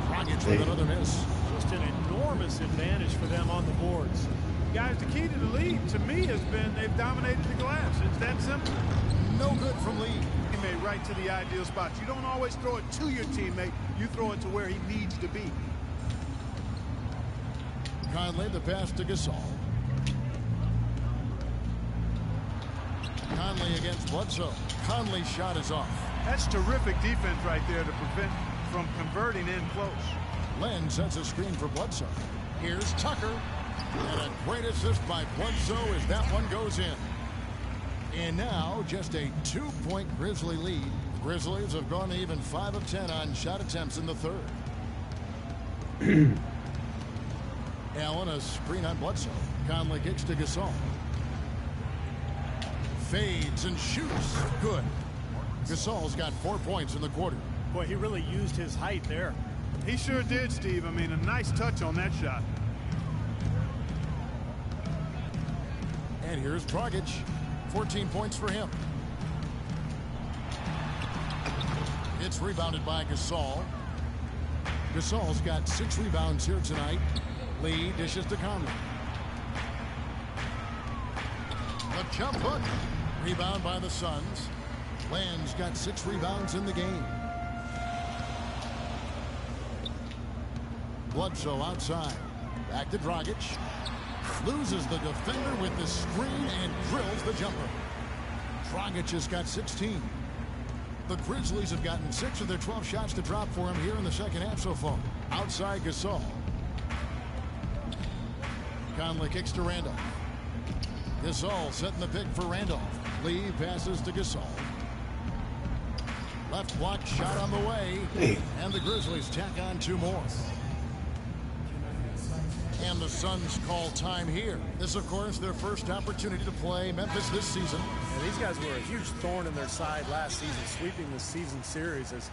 Dragic with another miss. Just an enormous advantage for them on the boards. Guys, the key to the lead, to me, has been they've dominated the glass. It's that simple. No good from Lee. Teammate right to the ideal spot. You don't always throw it to your teammate. You throw it to where he needs to be. Conley, the pass to Gasol. Conley against Bledsoe. Conley's shot is off. That's terrific defense right there to prevent from converting in close. Len sets a screen for Bledsoe. Here's Tucker. And a great assist by Bledsoe as that one goes in. And now just a 2-point Grizzly lead. Grizzlies have gone to even 5 of 10 on shot attempts in the third. Allen, a screen on Bledsoe. Conley kicks to Gasol. Fades and shoots. Good. Gasol's got 4 points in the quarter. Boy, he really used his height there. He sure did, Steve. I mean, a nice touch on that shot. And here's Dragic. 14 points for him. It's rebounded by Gasol. Gasol's got 6 rebounds here tonight. Lee dishes to Conley. The jump hook. Rebound by the Suns. Land's got 6 rebounds in the game. Bledsoe outside. Back to Dragic. Loses the defender with the screen and drills the jumper. Dragic has got 16. The Grizzlies have gotten 6 of their 12 shots to drop for him here in the second half so far. Outside Gasol. Conley kicks to Randolph. Gasol setting the pick for Randolph. Lee passes to Gasol. Left block shot on the way. And the Grizzlies tack on 2 more. And the Suns call time here. This, of course, their first opportunity to play Memphis this season. Yeah, these guys were a huge thorn in their side last season, sweeping the season series as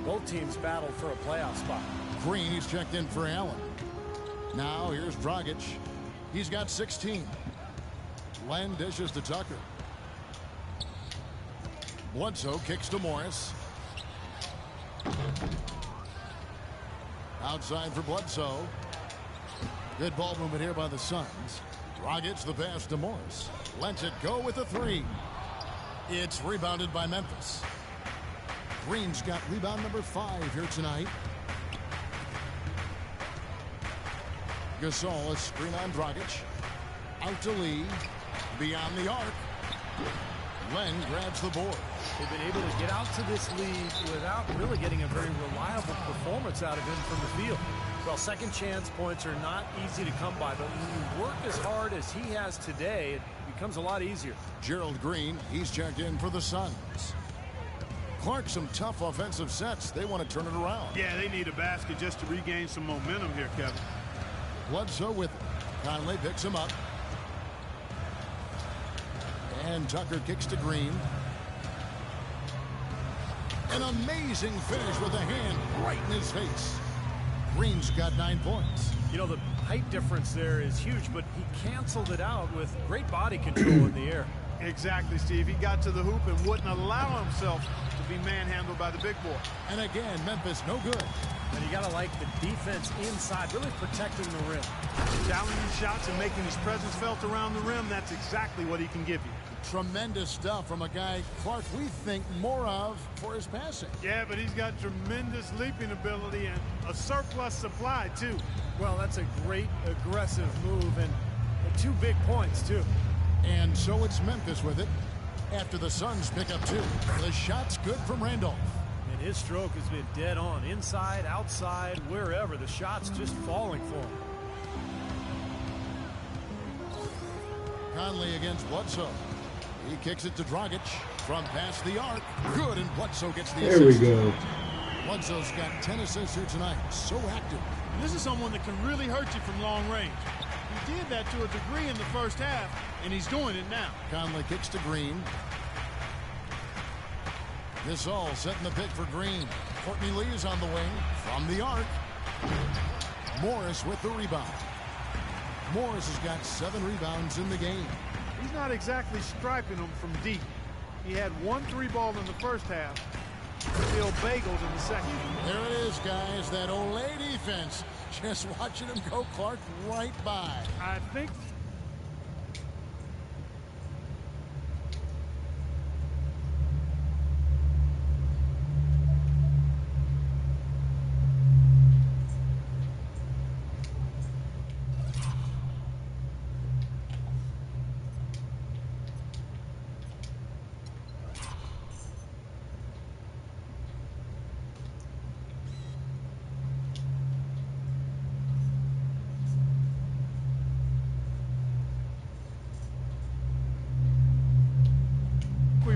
both teams battled for a playoff spot. Green, he's checked in for Allen. Now here's Dragic. He's got 16. Len dishes to Tucker. Bledsoe kicks to Morris. Outside for Bledsoe. Good ball movement here by the Suns. Dragic the pass to Morris. Lets it go with a 3. It's rebounded by Memphis. Green's got rebound number 5 here tonight. Gasol, a screen on Dragic. Out to Lee. Beyond the arc. Len grabs the board. They've been able to get out to this lead without really getting a very reliable performance out of him from the field. Well, second chance points are not easy to come by, but when you work as hard as he has today, it becomes a lot easier. Gerald Green, he's checked in for the Suns. Clark, some tough offensive sets. They want to turn it around. Yeah, they need a basket just to regain some momentum here, Kevin. Bledsoe with it. Conley picks him up. And Tucker kicks to Green. An amazing finish with a hand right in his face. Green's got 9 points. You know, the height difference there is huge, but he canceled it out with great body control in the air. Exactly, Steve. He got to the hoop and wouldn't allow himself to be manhandled by the big boy. And again, Memphis no good. And you got to like the defense inside, really protecting the rim. Challenging shots and making his presence felt around the rim, that's exactly what he can give you. Tremendous stuff from a guy Clark we think more of for his passing. Yeah, but he's got tremendous leaping ability and a surplus supply, too. Well, that's a great aggressive move and 2 big points, too. And so it's Memphis with it after the Suns pick up 2. The shot's good from Randolph. And his stroke has been dead on. Inside, outside, wherever. The shot's just falling for him. Conley against Bledsoe. He kicks it to Dragic from past the arc. Good, and Bledsoe gets the assist. There we go. Bledsoe's got 10 assists here tonight. So active. This is someone that can really hurt you from long range. He did that to a degree in the first half, and he's doing it now. Conley kicks to Green. Gasol setting the pick for Green. Courtney Lee is on the wing from the arc. Morris with the rebound. Morris has got 7 rebounds in the game. He's not exactly striping them from deep. He had 1 3-ball in the first half. Still bagels in the second. There it is, guys. That Olay defense. Just watching him go, Clark, right by. I think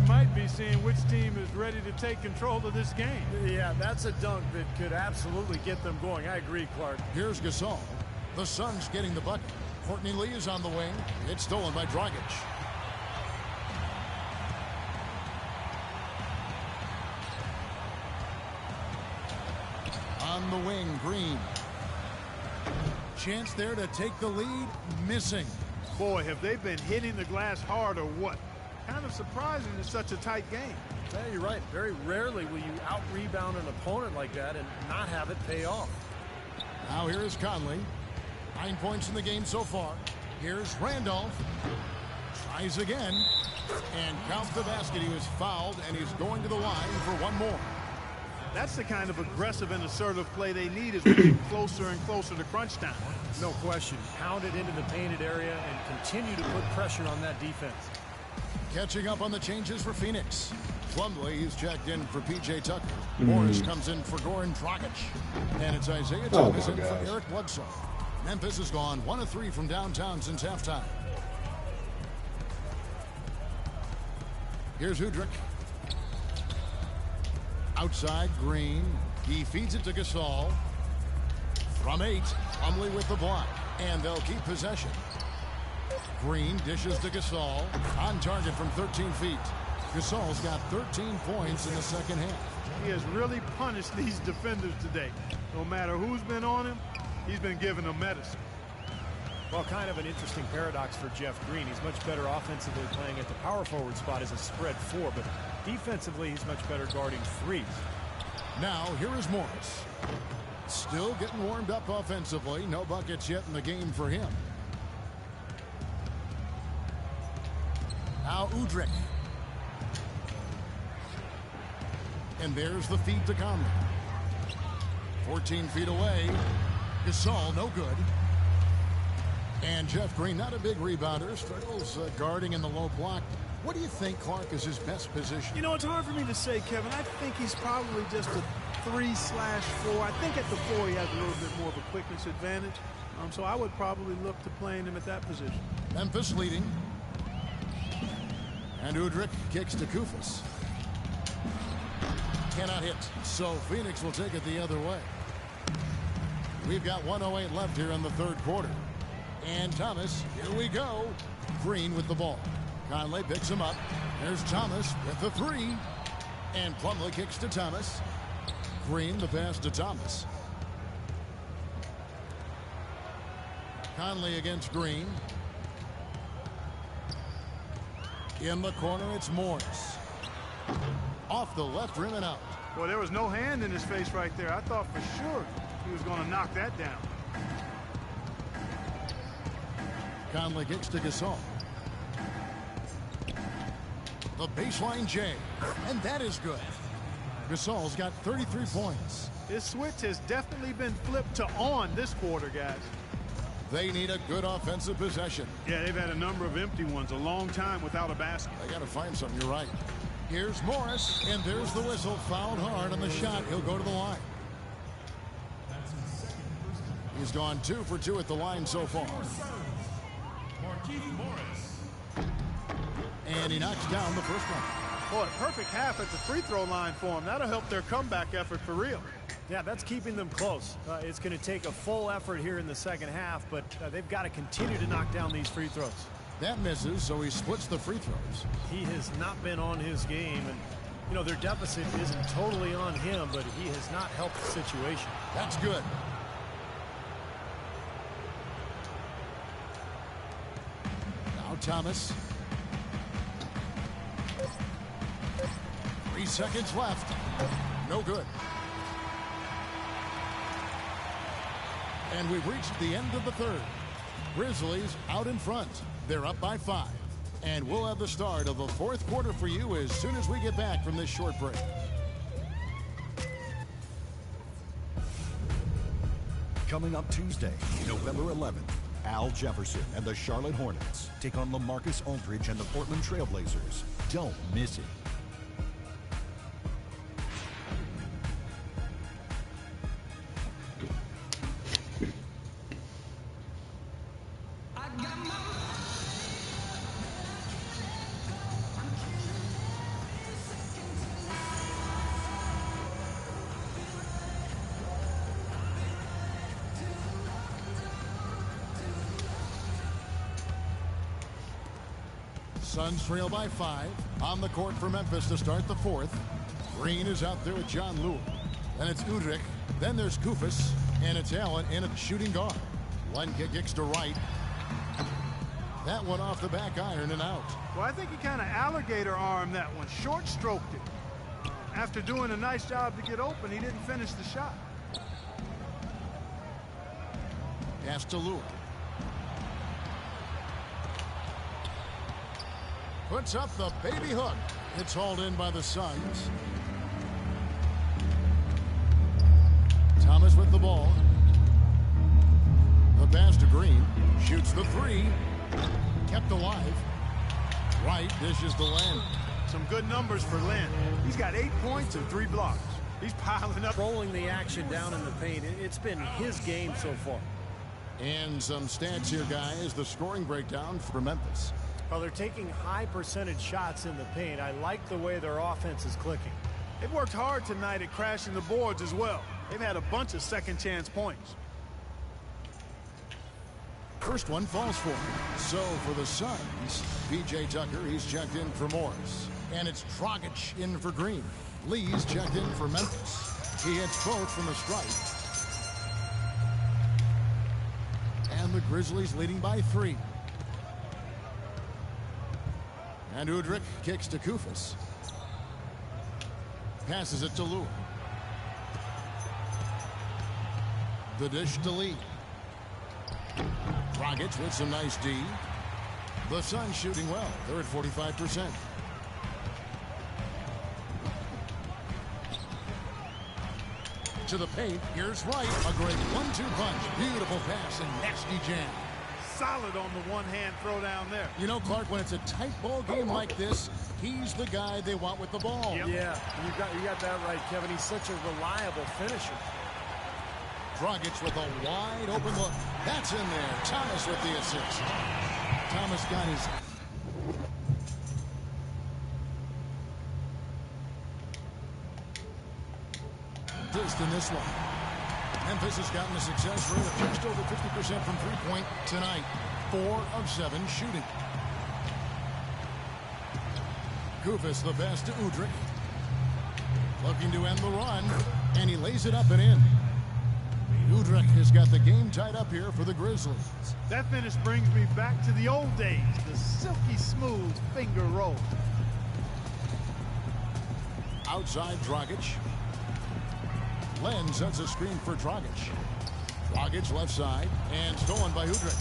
might be seeing which team is ready to take control of this game. Yeah, that's a dunk that could absolutely get them going. I agree, Clark. Here's Gasol. The Suns getting the bucket. Courtney Lee is on the wing. It's stolen by Dragic. On the wing, Green. Chance there to take the lead. Missing. Boy, have they been hitting the glass hard or what? Kind of surprising in such a tight game. Yeah, you're right. Very rarely will you out-rebound an opponent like that and not have it pay off. Now here is Conley. 9 points in the game so far. Here's Randolph. Tries again. And counts the basket. He was fouled, and he's going to the line for one more. That's the kind of aggressive and assertive play they need as we get closer and closer to crunch time. No question. Pound it into the painted area and continue to put pressure on that defense. Catching up on the changes for Phoenix. Plumlee is checked in for P.J. Tucker. Morris comes in for Goran Dragic. And it's Isaiah Thomas in for Eric Bledsoe. Memphis has gone 1 of 3 from downtown since halftime. Here's Udrich. Outside, Green. He feeds it to Gasol. From 8, Plumlee with the block. And they'll keep possession. Green dishes to Gasol. On target from 13 feet. Gasol's got 13 points in the second half. He has really punished these defenders today. No matter who's been on him, he's been giving them medicine. Well, kind of an interesting paradox for Jeff Green. He's much better offensively playing at the power forward spot as a spread 4, but defensively he's much better guarding 3s. Now here is Morris. Still getting warmed up offensively. No buckets yet in the game for him. Now Udrich. And there's the feed to Conley. 14 feet away. Gasol, no good. And Jeff Green, not a big rebounder, struggles guarding in the low block. What do you think, Clark, is his best position? You know, it's hard for me to say, Kevin. I think he's probably just a 3/4. I think at the 4 he has a little bit more of a quickness advantage. So I would probably look to playing him at that position. Memphis leading. And Udrich kicks to Kufis. Cannot hit. So Phoenix will take it the other way. We've got 1:08 left here in the third quarter. And Thomas, here we go. Green with the ball. Conley picks him up. There's Thomas with the 3. And Plumlee kicks to Thomas. Green the pass to Thomas. Conley against Green. In the corner, it's Morris. Off the left rim and out. Well, there was no hand in his face right there. I thought for sure he was going to knock that down. Conley kicks to Gasol. The baseline J. And that is good. Gasol's got 33 points. His switch has definitely been flipped to on this quarter, guys. They need a good offensive possession. Yeah, they've had a number of empty ones, a long time without a basket. They got to find something. You're right. Here's Morris, and there's the whistle. Fouled hard on the shot. He'll go to the line. He's gone 2 for 2 at the line so far. And he knocks down the first one. Boy, perfect half at the free throw line for him. That'll help their comeback effort for real. Yeah, that's keeping them close. It's going to take a full effort here in the second half, but they've got to continue to knock down these free throws. That misses, so he splits the free throws. He has not been on his game, and, you know, their deficit isn't totally on him, but he has not helped the situation. That's good. Now Thomas. 3 seconds left. No good. And we've reached the end of the third. Grizzlies out in front. They're up by 5. And we'll have the start of the fourth quarter for you as soon as we get back from this short break. Coming up Tuesday, November 11th, Al Jefferson and the Charlotte Hornets take on LaMarcus Aldridge and the Portland Trail Blazers. Don't miss it. Suns trail by 5. On the court for Memphis to start the fourth. Green is out there with John Lewis. Then it's Udrih. Then there's Koufos. And it's Allen in at shooting guard. One kick kicks to right. That one off the back iron and out. Well, I think he kind of alligator armed that one. Short stroked it. After doing a nice job to get open, he didn't finish the shot. Pass to Lewis. Puts up the baby hook. It's hauled in by the Suns. Thomas with the ball. The pass to Green. Shoots the three. Kept alive. Wright dishes to Len. Some good numbers for Len. He's got 8 points and 3 blocks. He's piling up. Rolling the action down in the paint. It's been his game so far. And some stats here, guys. The scoring breakdown for Memphis. Well, they're taking high percentage shots in the paint. I like the way their offense is clicking. They've worked hard tonight at crashing the boards as well. They've had a bunch of second chance points. First one falls for him. So for the Suns, P.J. Tucker, he's checked in for Morris. And it's Dragic in for Green. Lee's checked in for Memphis. He hits both from the stripe. And the Grizzlies leading by 3. And Udrih kicks to Koufos. Passes it to Lewis. The dish to Lee. Dragic with some nice D. The Suns shooting well. They're at 45%. To the paint. Here's Wright. A great 1-2 punch. Beautiful pass and nasty jam. Solid on the one-hand throw down there. You know, Clark, when it's a tight ball game like this, he's the guy they want with the ball. Yep. Yeah, you got that right, Kevin. He's such a reliable finisher. Dragic with a wide open look. That's in there. Thomas with the assist. Thomas got his... Dist in this one. Memphis has gotten a success rate of just over 50% from three-point tonight. 4 of 7 shooting. Koufos the pass to Udrih. Looking to end the run. And he lays it up and in. Udrih has got the game tied up here for the Grizzlies. That finish brings me back to the old days. The silky smooth finger roll. Outside Dragic. Len sets a screen for Dragic. Dragic left side and stolen by Udrih.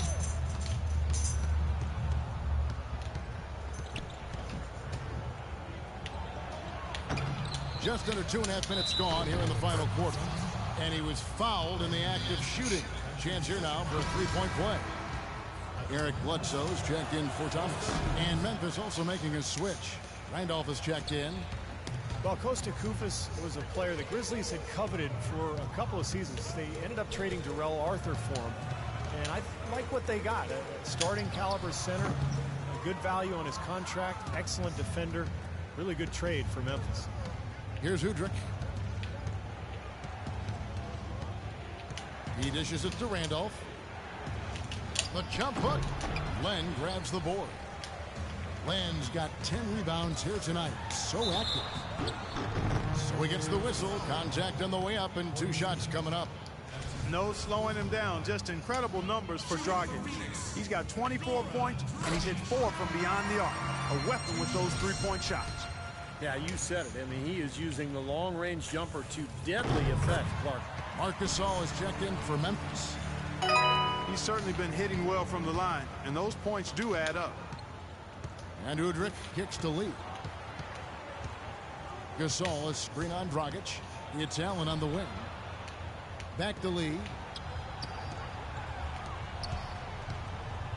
Just under 2.5 minutes gone here in the final quarter. And he was fouled in the act of shooting. Chance here now for a three-point play. Eric Bledsoe's checked in for Thomas. And Memphis also making a switch. Randolph is checked in. Well, Kosta Koufos was a player the Grizzlies had coveted for a couple of seasons. They ended up trading Darrell Arthur for him. And I like what they got. A starting caliber center, a good value on his contract, excellent defender. Really good trade for Memphis. Here's Udrih. He dishes it to Randolph. The jump hook. Len grabs the board. Len's got 10 rebounds here tonight. So active. So he gets the whistle. Contact on the way up and 2 shots coming up. No slowing him down. Just incredible numbers for Dragic. He's got 24 points and he's hit 4 from beyond the arc. A weapon with those 3-point shots. Yeah, you said it. I mean, he is using the long-range jumper to deadly effect, Clark. Marc Gasol is checked in for Memphis. He's certainly been hitting well from the line, and those points do add up. And Udrih kicks to Lee. Gasol is screen on Dragic. It's Allen on the wing. Back to Lee.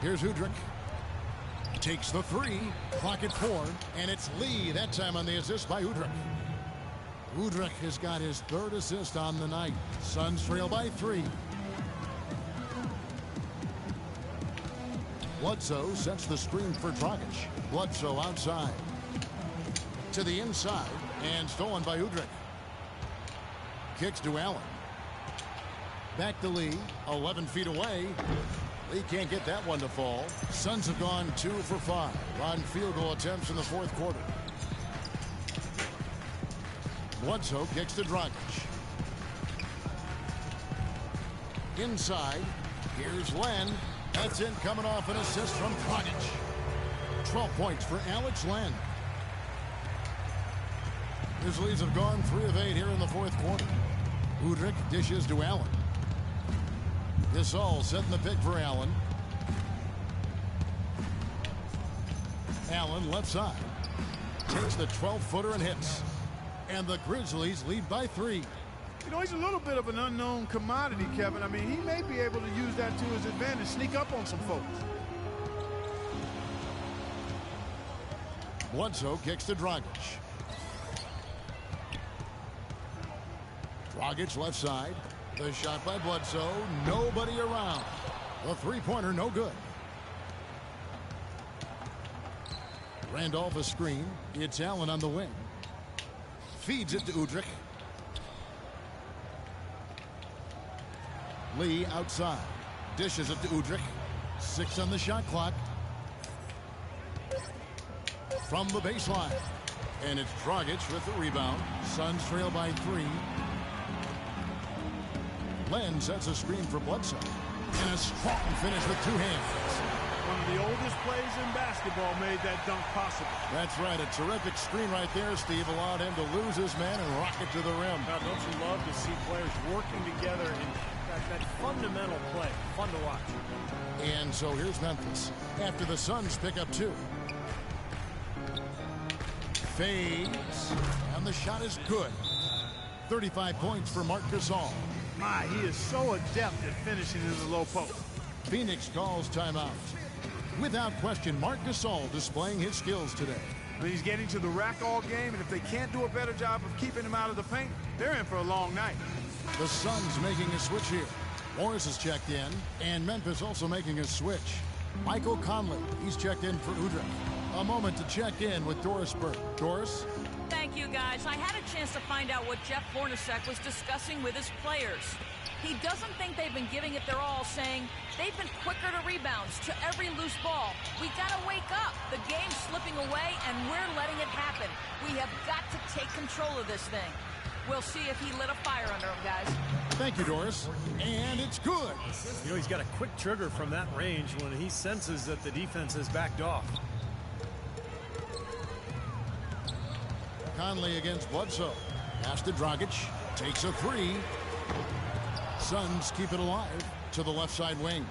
Here's Udrih. Takes the 3. Clock at 4. And it's Lee that time on the assist by Udrih. Udrih has got his 3rd assist on the night. Suns trail by 3. Bledsoe sets the screen for Dragic. Bledsoe outside. To the inside. And stolen by Udrih. Kicks to Allen. Back to Lee. 11 feet away. Lee can't get that one to fall. Suns have gone 2 for 5 on field goal attempts in the fourth quarter. Bledsoe kicks to Dragic. Inside, here's Len. That's in, coming off an assist from Dragic. 12 points for Alex Len. Grizzlies have gone 3 of 8 here in the fourth quarter. Udrih dishes to Allen. Gasol setting the pick for Allen. Allen left side. Takes the 12-footer and hits. And the Grizzlies lead by 3. You know, he's a little bit of an unknown commodity, Kevin. I mean, he may be able to use that to his advantage, sneak up on some folks. Bledsoe kicks to Dragic. Dragic left side. The shot by Bledsoe. Nobody around. The three-pointer no good. Randolph a screen. It's Allen on the wing. Feeds it to Udrih. Lee outside. Dishes it to Udrih. 6 on the shot clock. From the baseline. And it's Dragic with the rebound. Suns trail by 3. Len sets a screen for Bledsoe. And a strong finish with 2 hands. One of the oldest plays in basketball made that dunk possible. That's right. A terrific screen right there, Steve. Allowed him to lose his man and rock it to the rim. Now, don't you love to see players working together in that fundamental play? Fun to watch. And so here's Memphis. After the Suns pick up 2. Fades. And the shot is good. 35 points for Marc Gasol. My, he is so adept at finishing in the low post. Phoenix calls timeout. Without question, Marc Gasol displaying his skills today. But he's getting to the rack all game, and if they can't do a better job of keeping him out of the paint, they're in for a long night. The Suns making a switch here. Morris is checked in, and Memphis also making a switch. Michael Conley, he's checked in for Udrih. A moment to check in with Doris Burke. Doris? Thank you, guys. I had a chance to find out what Jeff Hornacek was discussing with his players. He doesn't think they've been giving it their all, saying they've been quicker to rebounds, to every loose ball. We got to wake up. The game's slipping away, and we're letting it happen. We have got to take control of this thing. We'll see if he lit a fire under him, guys. Thank you, Doris. And it's good. You know, he's got a quick trigger from that range when he senses that the defense has backed off. Conley against Bledsoe. Pass to Dragic. Takes a 3. Suns keep it alive to the left side wing.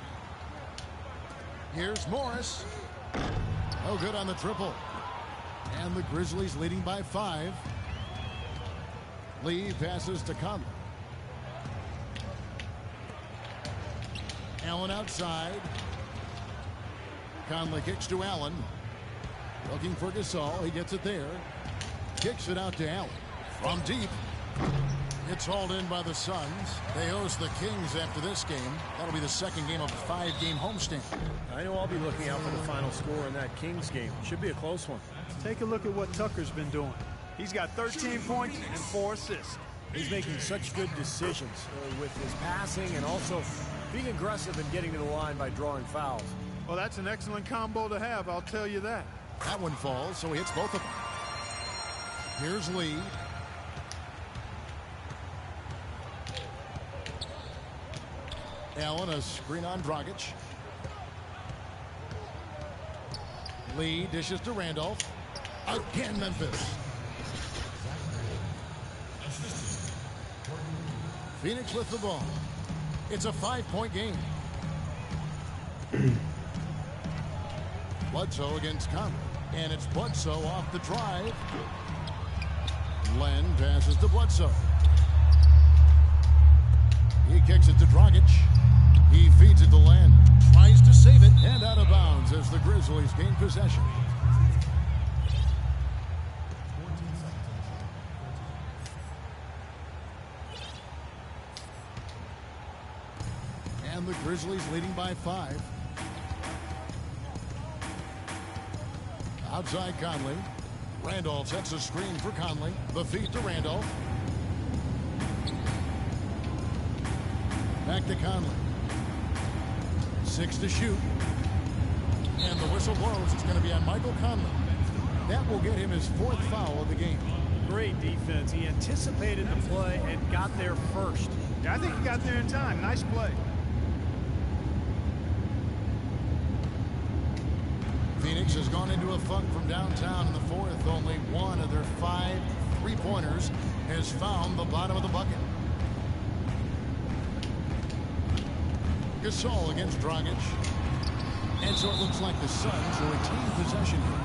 Here's Morris. No good on the triple. And the Grizzlies leading by 5. Lee passes to Conley. Allen outside. Conley kicks to Allen. Looking for Gasol. He gets it there. Kicks it out to Allen. From deep. It's hauled in by the Suns. They host the Kings after this game. That'll be the second game of a 5-game homestand. I know I'll be looking out for the final score in that Kings game. Should be a close one. Take a look at what Tucker's been doing. He's got 13 points and 4 assists. He's making such good decisions with his passing and also being aggressive and getting to the line by drawing fouls. Well, that's an excellent combo to have, I'll tell you that. That one falls, so he hits both of them. Here's Lee. Allen, a screen on Dragic. Lee dishes to Randolph. Again, Memphis. Phoenix with the ball. It's a 5-point game. Bledsoe against Conley. And it's Bledsoe off the drive. Len passes to Bledsoe. He kicks it to Dragic. He feeds it to Len. Tries to save it. And out of bounds as the Grizzlies gain possession. And the Grizzlies leading by 5. Outside Conley. Randolph sets a screen for Conley. The feed to Randolph. Back to Conley. 6 to shoot. And the whistle blows. It's going to be on Michael Conley. That will get him his 4th foul of the game. Great defense. He anticipated the play and got there first. Yeah, I think he got there in time. Nice play. Phoenix has gone into a funk from downtown in the 4th. Only one of their 5 3-pointers has found the bottom of the bucket. Gasol against Dragic. And so it looks like the Suns will retain possession here.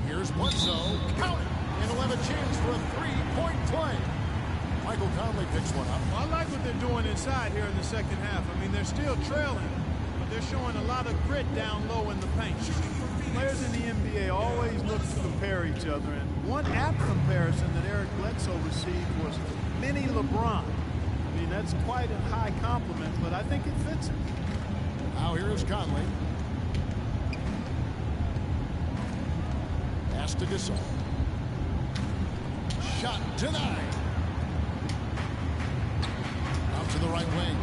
Here's Bledsoe. Count it. And he'll have a chance for a 3-point play. Michael Conley picks one up. Well, I like what they're doing inside here in the second half. I mean, they're still trailing, but they're showing a lot of grit down low in the paint. Players in the NBA always look to compare each other, and one apt comparison that Eric Bledsoe received was mini LeBron. I mean, that's quite a high compliment, but I think it fits him. Now here's Conley. Pass to Gasol. Shot denied. To the right wing.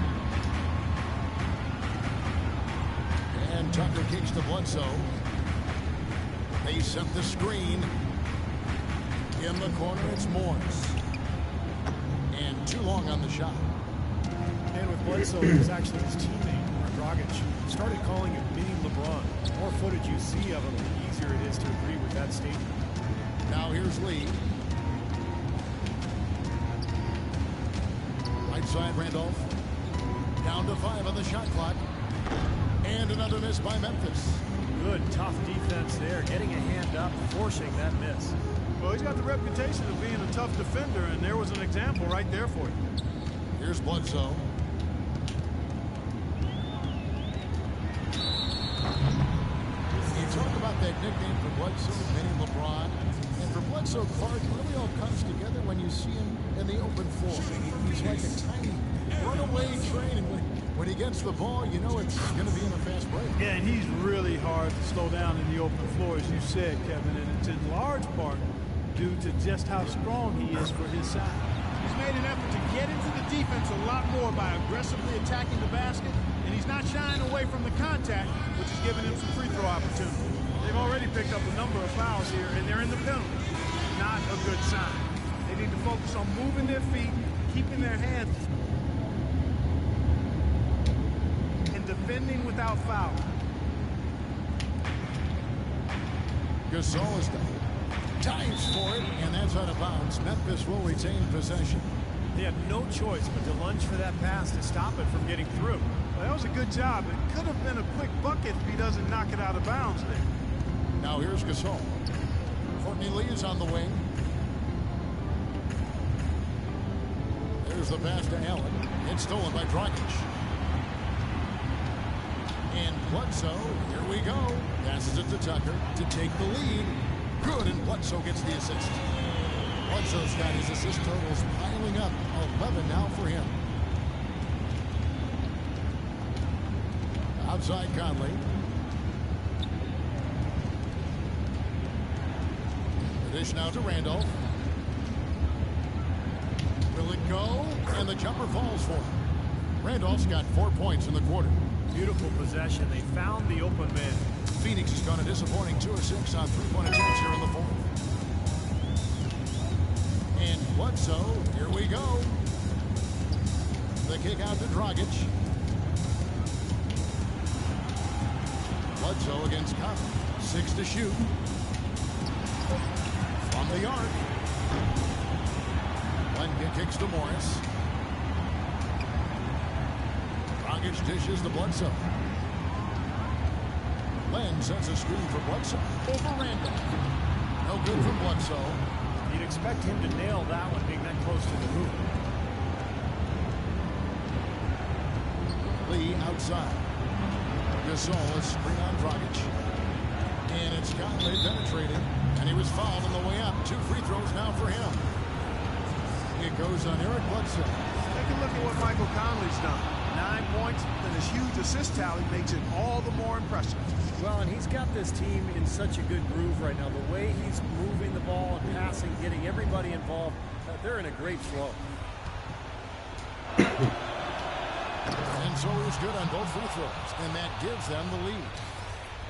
And Tucker kicks to Bledsoe. They set the screen. In the corner, it's Morris. And too long on the shot. And with Bledsoe, it was actually his teammate, Dragic, started calling him mini LeBron. The more footage you see of him, the easier it is to agree with that statement. Now here's Lee. Side Randolph. Down to 5 on the shot clock. And another miss by Memphis. Good, tough defense there. Getting a hand up, forcing that miss. Well, he's got the reputation of being a tough defender, and there was an example right there for you. Here's Bledsoe. You talk about that nickname for Bledsoe, mini LeBron. And for Bledsoe, Clark, it really all comes together when you see him in the open floor. He's like a tiny runaway train. When he gets the ball, you know it's going to be in a fast break. Yeah, and he's really hard to slow down in the open floor, as you said, Kevin. And it's in large part due to just how strong he is for his size. He's made an effort to get into the defense a lot more by aggressively attacking the basket, and he's not shying away from the contact, which is giving him some free throw opportunities. They've already picked up a number of fouls here, and they're in the penalty. Not a good sign. They need to focus on moving their feet, keeping their hands, and defending without foul. Gasol is down. Dives for it, and that's out of bounds. Memphis will retain possession. They had no choice but to lunge for that pass to stop it from getting through. Well, that was a good job. It could have been a quick bucket if he doesn't knock it out of bounds there. Now here's Gasol. Courtney Lee is on the wing. There's the pass to Allen. It's stolen by Dragic. And Bledsoe, here we go. Passes it to Tucker to take the lead. Good, and Bledsoe gets the assist. Bledsoe's got his assist totals piling up. 11 now for him. Outside Conley. The dish now to Randolph. Will it go? And the jumper falls for him. Randolph's got 4 points in the quarter. Beautiful possession. They found the open man. Phoenix has gone a disappointing 2 of 6 on 3-point attempts here in the 4th. And Bledsoe, here we go. The kick out to Dragic. Bledsoe against Conley. 6 to shoot. From the arc. Lenka kicks to Morris. Dragic dishes to Bledsoe. Len sets a screen for Bledsoe. Over Randolph. No good from Bledsoe. You'd expect him to nail that one being that close to the hoop. Lee outside. Gasol is screen on Dragic. And it's Conley penetrating. And he was fouled on the way up. 2 free throws now for him. It goes on Eric Bledsoe. Take a look at what Michael Conley's done. 9 points, and his huge assist tally makes it all the more impressive. Well, and he's got this team in such a good groove right now. The way he's moving the ball and passing, getting everybody involved, they're in a great flow. And so he's good on both free throws, and that gives them the lead.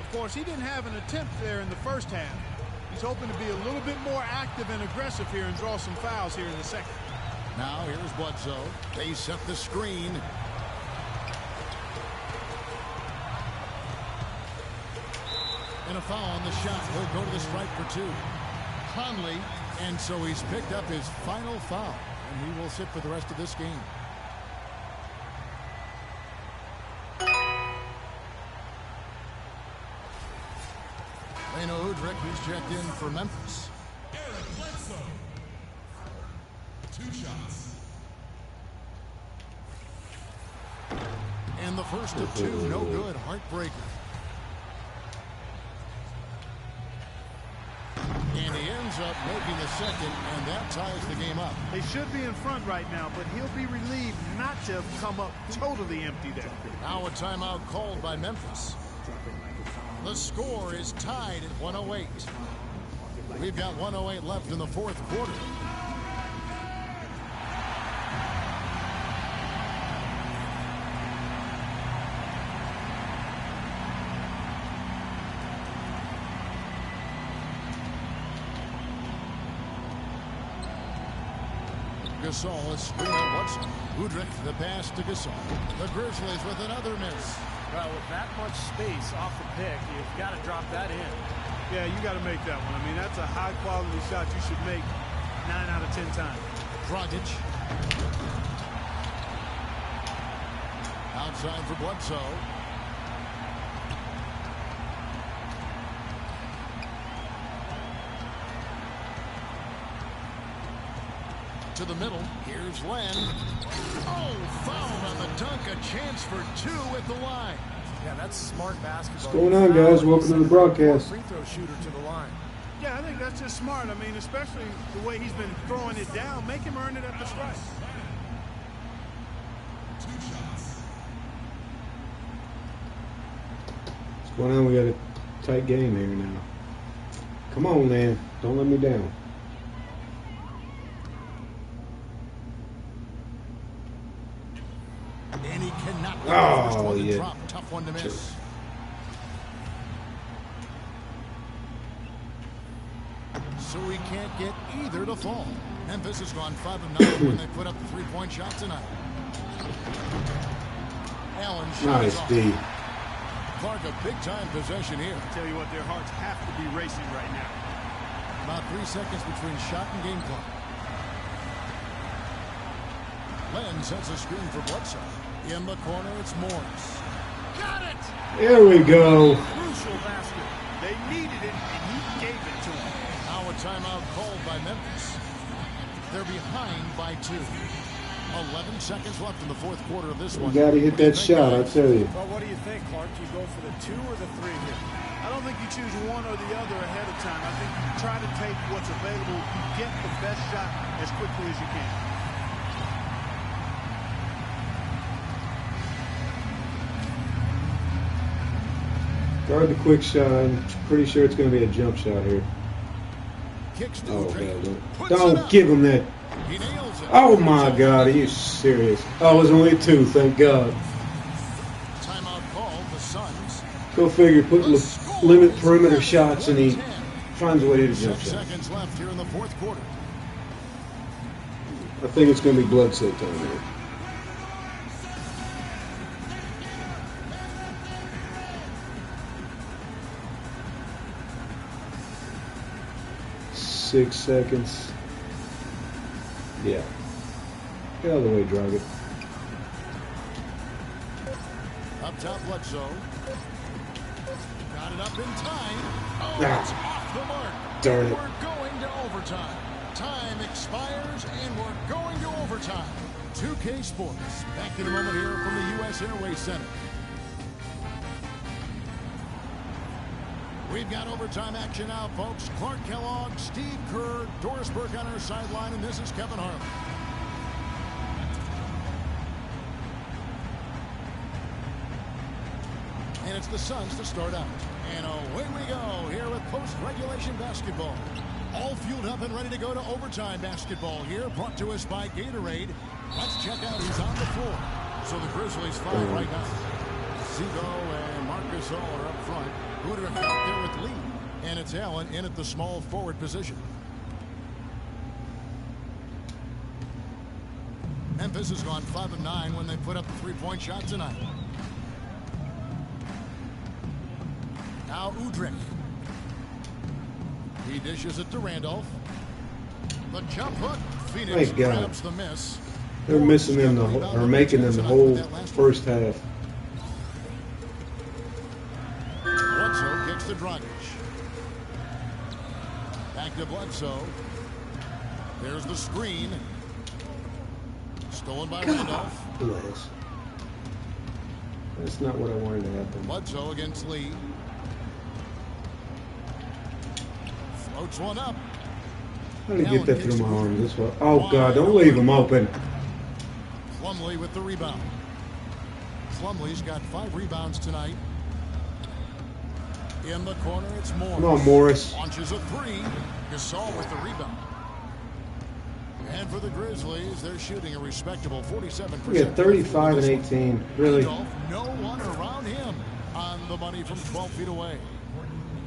Of course, he didn't have an attempt there in the first half. He's hoping to be a little bit more active and aggressive here and draw some fouls here in the second. Now here's Bledsoe. They set the screen. And a foul on the shot. He'll go to the strike for 2. Conley, and so he's picked up his final foul, and he will sit for the rest of this game. Leno Udrich, who's checked in for Memphis. Eric Bledsoe. 2 shots. And the first of 2, no good. Heartbreaker. And he ends up making the second, and that ties the game up. They should be in front right now, but he'll be relieved not to have come up totally empty there. Now a timeout called by Memphis. The score is tied at 108. We've got 108 left in the fourth quarter. Gasol is screening Watson. Udrich the pass to Gasol. The Grizzlies with another miss. Well, with that much space off the pick, you've got to drop that in. Yeah, you got to make that one. I mean, that's a high-quality shot you should make 9 out of 10 times. Dragic. Outside for Bledsoe. To the middle. Here's Len. Oh, fouled on the dunk. A chance for 2 at the line. Yeah, that's smart basketball. What's going on, guys? Welcome to the broadcast. Free throw shooter to the line. Yeah, I think that's just smart. I mean, especially the way he's been throwing it down. Make him earn it at the strike. 2 shots. What's going on? We got a tight game here now. Come on, man. Don't let me down. And he cannot get the first one to drop. Tough one to miss. So he can't get either to fall. Memphis has gone 5 of 9 when they put up the 3-point shot tonight. Allen shot Nice off. D. Clark, a big-time possession here. I tell you what, their hearts have to be racing right now. About 3 seconds between shot and game clock. Len sets a screen for Bledsoe. In the corner, it's Morris. Got it! There we go. Crucial basket. They needed it, and he gave it to them. Now a timeout called by Memphis. They're behind by 2. 11 seconds left in the fourth quarter of this one. You got to hit that shot, I tell you. Well, what do you think, Clark? Do you go for the 2 or the 3 here? I don't think you choose one or the other ahead of time. I think you try to take what's available. You get the best shot as quickly as you can. Guard the quick shot. I'm pretty sure it's going to be a jump shot here. Kicks to Oh, Udrich. God. Don't give him that. He nails it. Oh, my God. Are you serious? Oh, it was only 2. Thank God. Timeout called. The Suns. Go figure. Put limit perimeter shots, and he finds a way to hit a jump 6 shot. seconds left here in the fourth quarter. I think it's going to be Bledsoe time here. Six seconds. Yeah. Get out of the way, Dragic. Up top, Bledsoe. Got it up in time. Oh, Ah. it's off the mark. Darn it. We're going to overtime. Time expires, and we're going to overtime. 2K Sports. Back in a moment here from the U.S. Airways Center. We've got overtime action now, folks. Clark Kellogg, Steve Kerr, Doris Burke on our sideline, and this is Kevin Harlan. it's the Suns to start out. And away we go here with post-regulation basketball. All fueled up and ready to go to overtime basketball here, brought to us by Gatorade. Let's check out who's on the floor. So the Grizzlies 5 right now. Zigo and Marcus All are up front. Who would have out there with Lee? And it's Allen in at the small forward position. Memphis has gone 5 of 9 when they put up a three-point shot tonight. Now Udrih. He dishes it to Randolph. The jump hook. Phoenix grabs the miss. They're missing them or making them the whole first half. Bledsoe kicks to Dragic. Back to Bledsoe. There's the screen. Stolen by Randolph. Bless. That's not what I wanted to happen. Bledsoe against Lee. Floats one up. How did he get that through my arm this way? Oh, God, don't leave him open. Plumlee with the rebound. Plumlee's got 5 rebounds tonight. In the corner, it's Morris. Come on, Morris. Launches a 3. Gasol with the rebound. And for the Grizzlies, they're shooting a respectable 47%. We got 35 and 18. Really? No one around him on the money from 12 feet away.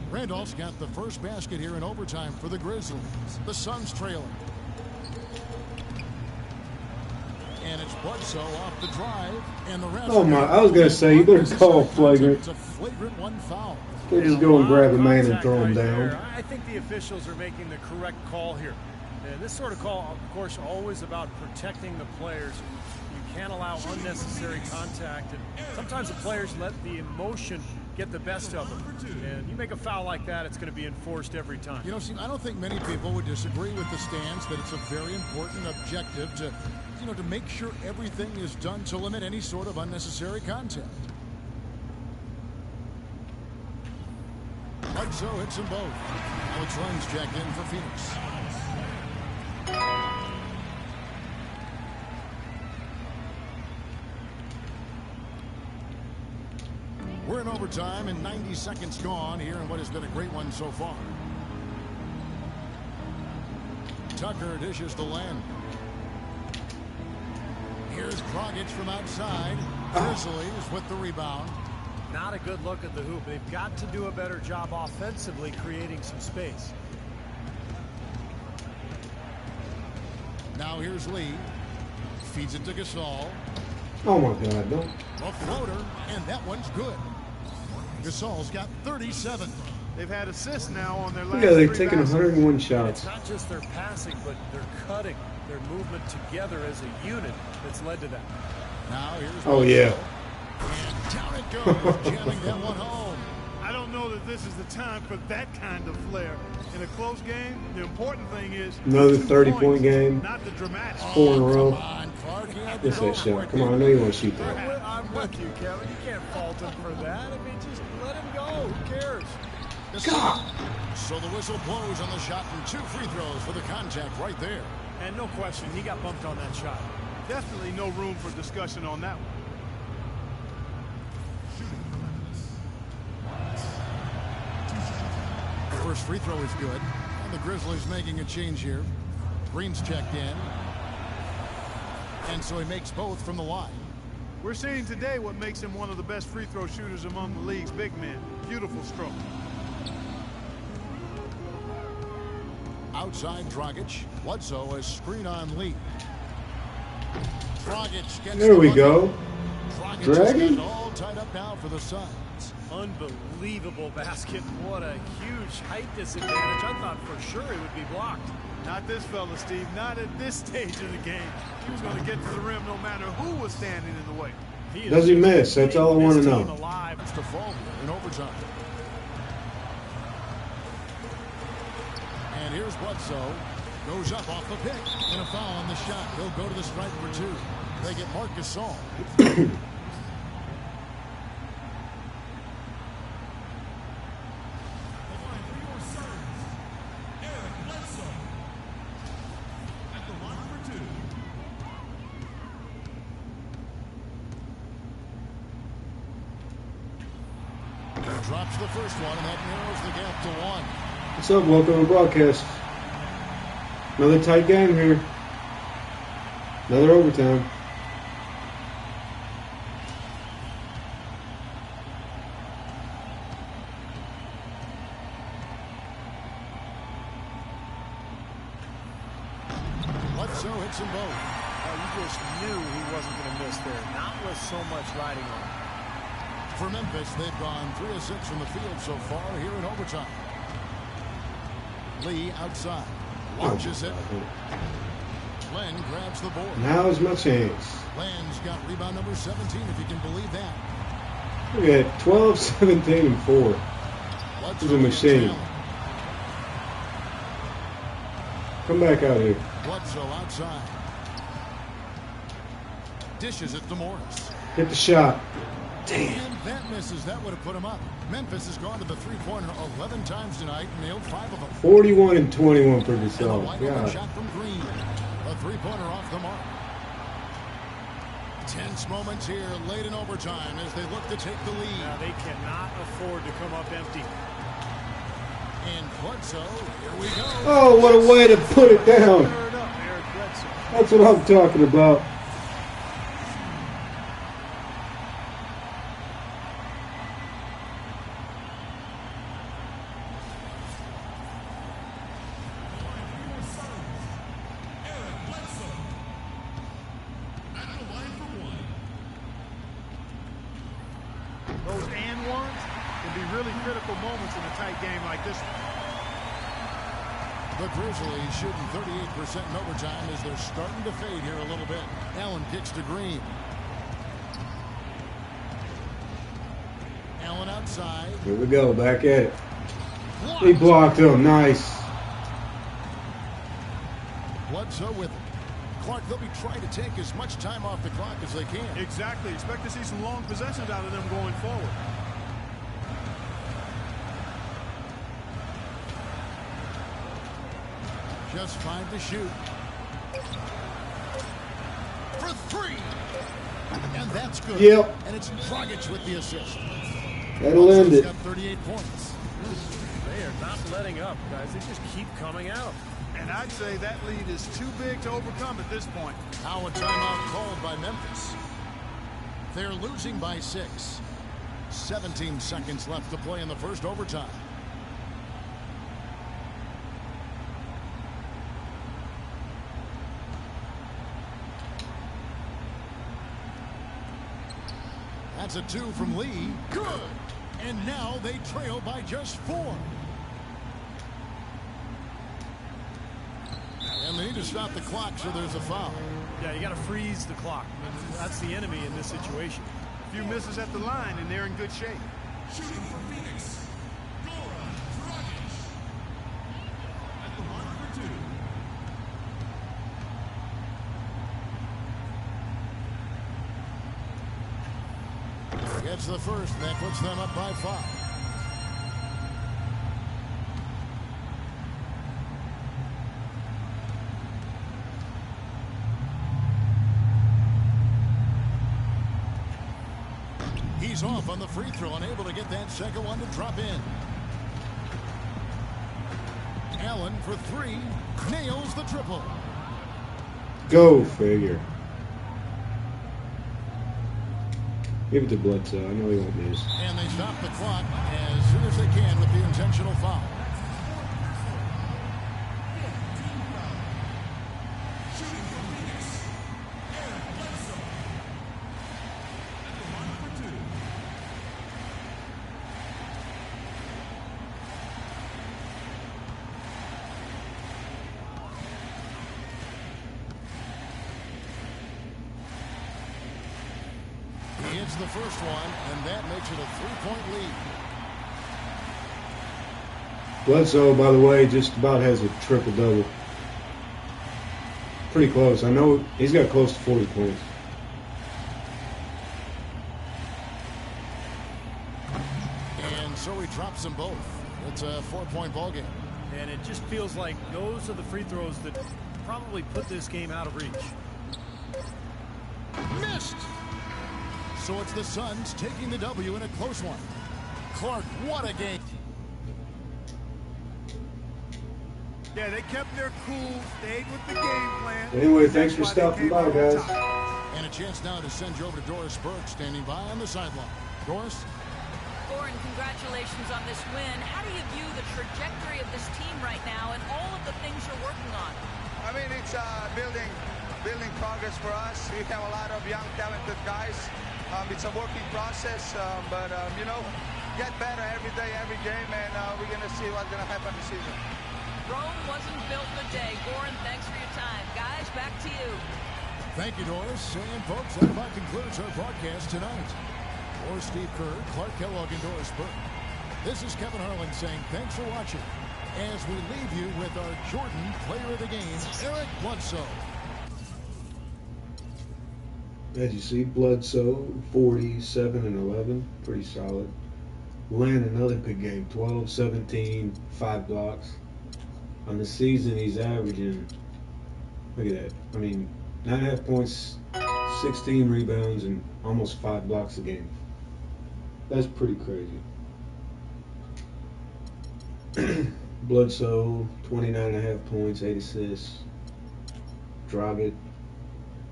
Randolph's got the first basket here in overtime for the Grizzlies. The Suns trailing. And it's Bledsoe off the drive. And the rest. Oh, my. I was going to say, you better call flagrant. It's a flagrant 1 foul. They just go and grab a man and throw him down. I think the officials are making the correct call here. And this sort of call, of course, always about protecting the players. You can't allow unnecessary contact. And sometimes the players let the emotion get the best of them. And you make a foul like that, it's going to be enforced every time. You know, Steve, I don't think many people would disagree with the stance that it's a very important objective to, to make sure everything is done to limit any sort of unnecessary contact. Bledsoe hits them both. Alex Len's checked in for Phoenix. We're in overtime and 90 seconds gone here in what has been a great one so far. Tucker dishes to Len. Here's Dragic from outside. Grizzlies with the rebound. Not a good look at the hoop. They've got to do a better job offensively creating some space. Now here's Lee. Feeds it to Gasol. Oh, my God. Don't. A floater, and that one's good. Gasol's got 37. They've had assists now on their last Yeah, they've 3 taken baskets. 101 It's shots. not just their passing, but their cutting, their movement together as a unit that's led to that. Now here's Oh, yeah. And down it goes, jamming that one home. I don't know that this is the time for that kind of flair. In a close game, the important thing is Another 2 30-point points, game. not the dramatic. 4 in a row. Come on, Clark. He had What's to go that for shot? it. Come on, I know you want to shoot that. I'm with you, Kevin. You can't fault him for that. I mean, just let him go. Who cares? God. So the whistle blows on the shot and 2 free throws for the contact right there. And no question, he got bumped on that shot. Definitely no room for discussion on that one. First free throw is good. And the Grizzlies making a change here. Green's checked in. And so he makes both from the line. We're seeing today what makes him one of the best free throw shooters among the league's big men. Beautiful stroke. Outside Dragic. Bledsoe is screen on Lee. Dragic gets There we the go. Dragic Dragon? is all tied up now for the Suns. Unbelievable basket. What a huge height disadvantage. I thought for sure it would be blocked. Not this fella, Steve. Not at this stage of the game. He was going to get to the rim no matter who was standing in the way. Does he miss? That's all I want to know. It's to fall in overtime. And here's Bledsoe. Goes up off the pick. And a foul on the shot. He'll go to the stripe for 2. They get Marcus All. Drops the first one, and that narrows the gap to 1. What's up? Welcome to broadcast. Another tight game here. Another overtime. Bledsoe hits them both. You just knew he wasn't going to miss there. Not with so much riding on it. For Memphis, they've gone 3 of 6 from the field so far here in overtime. Lee outside. Launches it. Len grabs the board. Now's my chance. Len's got rebound number 17, if you can believe that. Look at that. 12, 17, and 4. He's a machine. Come back out here. Bledsoe outside. Dishes it to Morris. Hit the shot. Damn. And that misses. That would have put him up. Memphis has gone to the three-pointer 11 times tonight and nailed 5 of them. 41 and 21 for Gasol. Yeah. Shot from Green. A three-pointer off the mark. Tense moments here late in overtime as they look to take the lead. Now they cannot afford to come up empty. And Bledsoe, here we go. Oh, what a way to put it down. That's what I'm talking about. Those and ones can be really critical moments in a tight game like this one. The Grizzlies shooting 38% in overtime as they're starting to fade here a little bit. Allen kicks to Green. Allen outside. Here we go, back at it. He blocked him, nice. Bledsoe with it. Clark, they'll be trying to take as much time off the clock as they can. Exactly. Expect to see some long possessions out of them going forward. Just 5 to shoot. For 3. And that's good. Yep. And it's Dragic with the assist. That'll end it. Got 38 points. They are not letting up, guys. They just keep coming out. And I'd say that lead is too big to overcome at this point. Now a timeout called by Memphis. They're losing by 6. 17 seconds left to play in the first overtime. That's a 2 from Lee. Good. And now they trail by just 4. And they need to stop the clock, so there's a foul. Yeah, you got to freeze the clock. That's the enemy in this situation. A few misses at the line, and they're in good shape. Shooting for Phoenix. Goran Dragic. At the line for 2. Gets the first, and that puts them up by 5. He's off on the free throw, unable to get that second one to drop in. Allen for 3, nails the triple. Go figure. Give it to Bledsoe. I know he won't miss. And they stop the clock as soon as they can with the intentional foul. Shooting for Phoenix. Bledsoe. At the line for 2. He hits the first one, and that makes it a 3-point lead. Bledsoe, by the way, just about has a triple-double. Pretty close. I know he's got close to 40 points. And so he drops them both. It's a 4-point ball game. And it just feels like those are the free throws that probably put this game out of reach. Missed! So it's the Suns taking the W in a close one. Clark, what a game. Yeah, they kept their cool, stayed with the game plan. Anyway, thanks for That's why they stopping came by, out on guys. top. And a chance now to send you over to Doris Burke, standing by on the sideline. Doris? Goran, congratulations on this win. How do you view the trajectory of this team right now and all of the things you're working on? I mean, it's building progress for us. We have a lot of young, talented guys. It's a working process, but you know, get better every day, every game, and we're going to see what's going to happen this season. Rome wasn't built in a day. Goran, thanks for your time. Guys, back to you. Thank you, Doris. And folks, that about concludes our broadcast tonight. For Steve Kerr, Clark Kellogg, and Doris Burke, this is Kevin Harlan saying thanks for watching as we leave you with our Jordan Player of the Game, Eric Bledsoe. As you see, Bledsoe, 47 and 11, pretty solid. Len, another good game, 12, 17, 5 blocks. On the season, he's averaging, look at that, I mean, 9.5 points, 16 rebounds, and almost 5 blocks a game. That's pretty crazy. Bledsoe, 29.5 points, 8 assists. Dragic,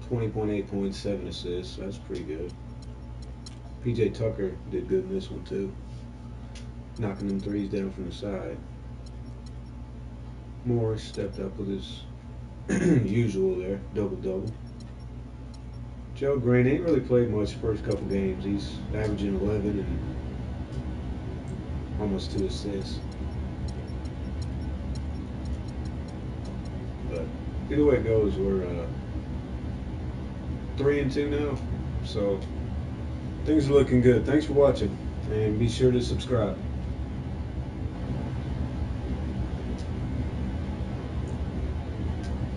20.8 points, 7 assists. That's pretty good. PJ Tucker did good in this one too, knocking them threes down from the side. Morris stepped up with his usual there, double-double. Joe Green ain't really played much first couple games. He's averaging 11 and almost 2 assists. But either way it goes, we're 3-2 now, so things are looking good. Thanks for watching, and be sure to subscribe.